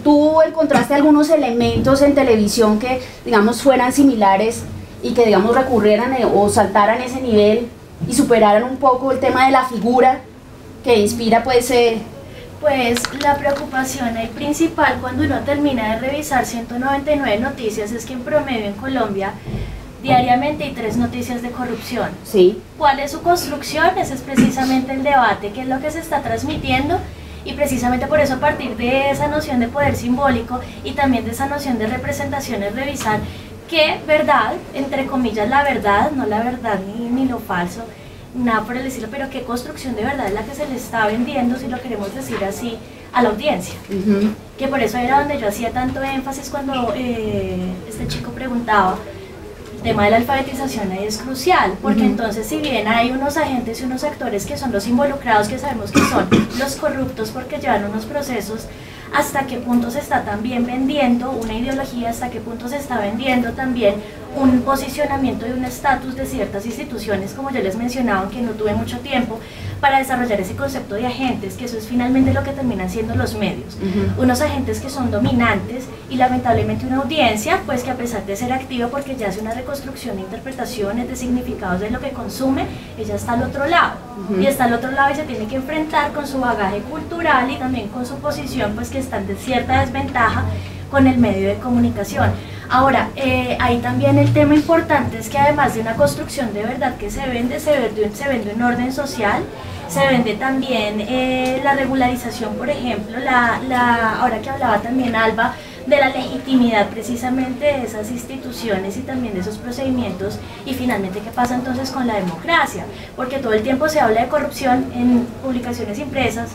tú encontraste algunos elementos en televisión que, digamos, fueran similares y que, digamos, recurrieran o saltaran ese nivel y superaran un poco el tema de la figura que inspira, pues la preocupación ahí principal cuando uno termina de revisar 199 noticias es que en promedio en Colombia diariamente hay 3 noticias de corrupción. Sí. ¿Cuál es su construcción? Ese es precisamente el debate, qué es lo que se está transmitiendo, y precisamente por eso, a partir de esa noción de poder simbólico y también de esa noción de representación, es revisar qué verdad, entre comillas la verdad, no la verdad ni lo falso, nada por el estilo, pero qué construcción de verdad es la que se le está vendiendo, si lo queremos decir así, a la audiencia. Que por eso era donde yo hacía tanto énfasis cuando este chico preguntaba. El tema de la alfabetización ahí es crucial, porque entonces, si bien hay unos agentes y unos actores que son los involucrados, que sabemos que son los corruptos porque llevan unos procesos, hasta qué punto se está también vendiendo una ideología, hasta qué punto se está vendiendo también un posicionamiento y un estatus de ciertas instituciones, como yo les mencionaba, aunque no tuve mucho tiempo para desarrollar ese concepto de agentes, que eso es finalmente lo que terminan siendo los medios. Unos agentes que son dominantes y lamentablemente una audiencia, pues que a pesar de ser activa porque ya hace una reconstrucción de interpretaciones, de significados de lo que consume, ella está al otro lado. Y está al otro lado y se tiene que enfrentar con su bagaje cultural y también con su posición, pues que está en cierta desventaja con el medio de comunicación. Ahora, ahí también el tema importante es que además de una construcción de verdad que se vende un orden social, se vende también la regularización, por ejemplo, ahora que hablaba también Alba, de la legitimidad precisamente de esas instituciones y también de esos procedimientos, y finalmente qué pasa entonces con la democracia, porque todo el tiempo se habla de corrupción en publicaciones impresas,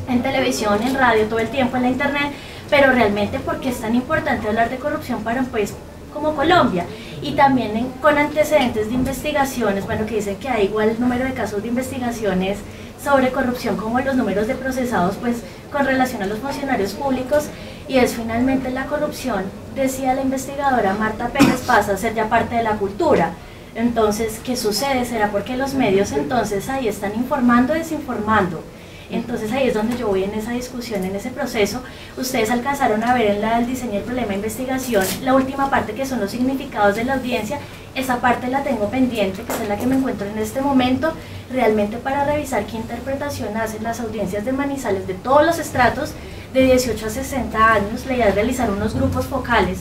en televisión, en radio, todo el tiempo en la internet, pero realmente ¿por qué es tan importante hablar de corrupción para un país como Colombia? Y también con antecedentes de investigaciones, bueno, que dicen que hay igual número de casos de investigaciones sobre corrupción como los números de procesados, pues con relación a los funcionarios públicos, y es finalmente la corrupción, decía la investigadora Marta Pérez, pasa a ser ya parte de la cultura. Entonces, ¿qué sucede? ¿Será porque los medios entonces ahí están informando o desinformando? Entonces ahí es donde yo voy en esa discusión, en ese proceso. Ustedes alcanzaron a ver en el diseño del problema de investigación la última parte, que son los significados de la audiencia. Esa parte la tengo pendiente, que es en la que me encuentro en este momento, realmente para revisar qué interpretación hacen las audiencias de Manizales de todos los estratos, de 18 a 60 años. La idea es realizar unos grupos focales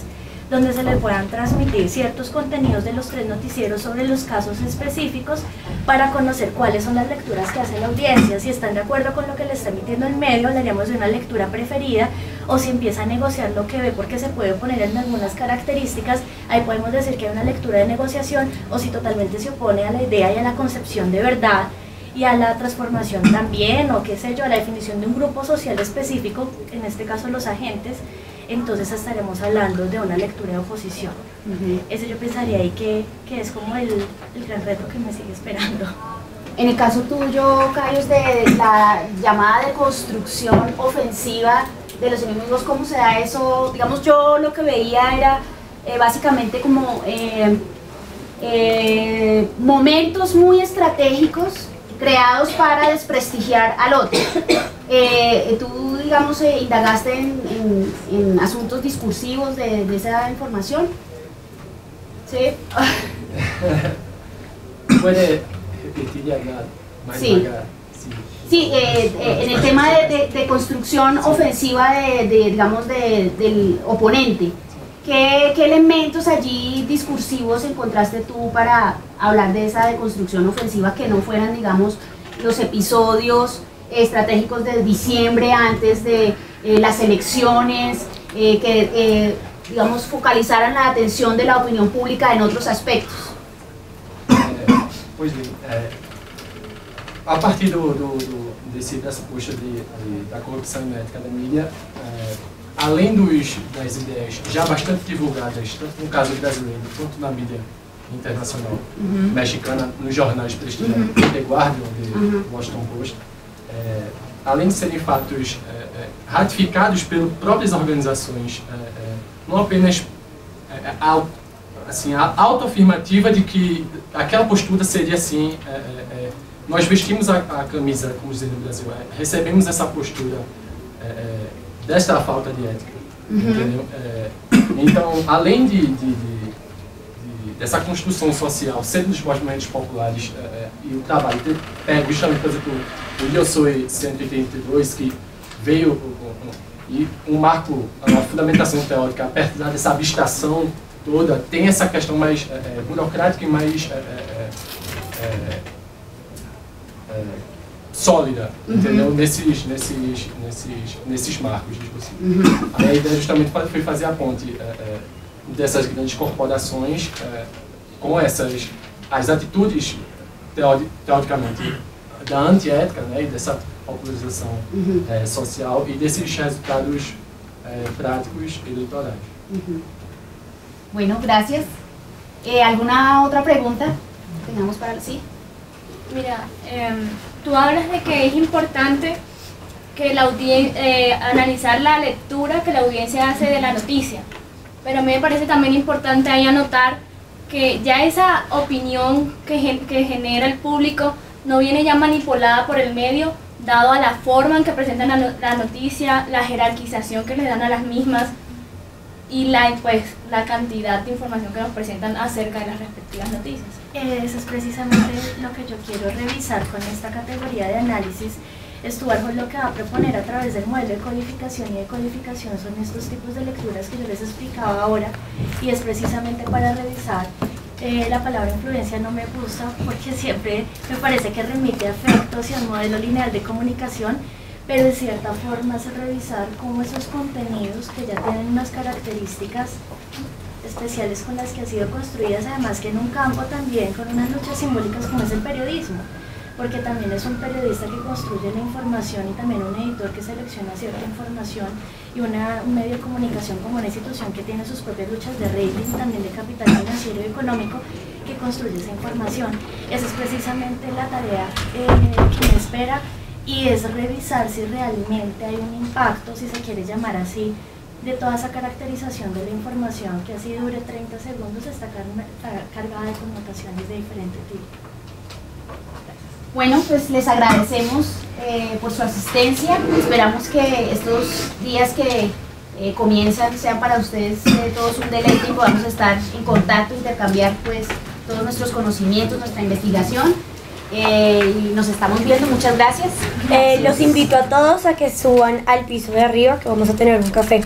donde se les puedan transmitir ciertos contenidos de los 3 noticieros sobre los casos específicos, para conocer cuáles son las lecturas que hace la audiencia. Si están de acuerdo con lo que le está emitiendo el medio, hablaríamos de una lectura preferida, o si empieza a negociar lo que ve porque se puede poner en algunas características, ahí podemos decir que hay una lectura de negociación, o si totalmente se opone a la idea y a la concepción de verdad y a la transformación también, o qué sé yo, a la definición de un grupo social específico, en este caso los agentes. entonces estaremos hablando de una lectura de oposición. Eso yo pensaría ahí que es como el gran reto que me sigue esperando. En el caso tuyo, Cayos, de la llamada deconstrucción ofensiva de los enemigos, ¿cómo se da eso? Digamos, yo lo que veía era básicamente como momentos muy estratégicos creados para desprestigiar al otro. Tú, digamos, indagaste en asuntos discursivos de esa información. ¿Sí? ¿Puede repetir y hablar más Sí. devagar? Sí, en el tema de construcción ofensiva digamos, del oponente. ¿Qué elementos allí discursivos encontraste tú para hablar de esa deconstrucción ofensiva que no fueran, digamos, los episodios estratégicos de diciembre antes de las elecciones, que, digamos, focalizaran la atención de la opinión pública en otros aspectos? Pois bem, a partir desse pressuposto da corrupção inética da mídia, além das ideias já bastante divulgadas, tanto no caso brasileiro quanto na mídia internacional mexicana, nos jornais prestigiados, The Guardian, The Washington Post, além de serem fatos ratificados pelas próprias organizações, não apenas assim, a autoafirmativa de que aquela postura seria assim, nós vestimos a camisa, como dizem no Brasil, recebemos essa postura desta falta de ética, entendeu? Então, além dessa construção social ser dos movimentos populares e o trabalho ter pego justamente, por exemplo, o Eu Sou 182, que veio e marco, uma fundamentação teórica, apesar dessa abstração toda, tem essa questão mais burocrática e mais sólida, entendeu? Nesses marcos discursivos. A ideia justamente foi fazer a ponte dessas grandes corporações com as atitudes, teoricamente, da antiética, né, e dessa popularização social e desses resultados práticos eleitorais. Bueno, gracias. ¿Alguna otra pregunta tengamos para sí? Mira, tú hablas de que es importante que la analizar la lectura que la audiencia hace de la noticia, pero a mí me parece también importante ahí anotar que ya esa opinión que genera el público no viene ya manipulada por el medio, dado a la forma en que presentan la noticia, la jerarquización que le dan a las mismas y la cantidad de información que nos presentan acerca de las respectivas noticias. Eso es precisamente lo que yo quiero revisar con esta categoría de análisis. Stuart Hall lo que va a proponer a través del modelo de codificación y decodificación son estos tipos de lecturas que yo les explicaba ahora, y es precisamente para revisar. La palabra influencia no me gusta porque siempre me parece que remite a efectos y a un modelo lineal de comunicación, pero de cierta forma es revisar cómo esos contenidos que ya tienen unas características especiales con las que han sido construidas, además que en un campo también con unas luchas simbólicas como es el periodismo, porque también es un periodista que construye la información y también un editor que selecciona cierta información, y un medio de comunicación como una institución que tiene sus propias luchas de rating, también de capital financiero y económico, que construye esa información. Esa es precisamente la tarea que me espera, y es revisar si realmente hay un impacto, si se quiere llamar así, de toda esa caracterización de la información que así dure 30 segundos está cargada de connotaciones de diferente tipo. Bueno, pues les agradecemos por su asistencia. Esperamos que estos días que comienzan sean para ustedes todos un deleite y podamos estar en contacto, intercambiar pues todos nuestros conocimientos, nuestra investigación. Y nos estamos viendo. Muchas gracias. Los invito a todos a que suban al piso de arriba, que vamos a tener un café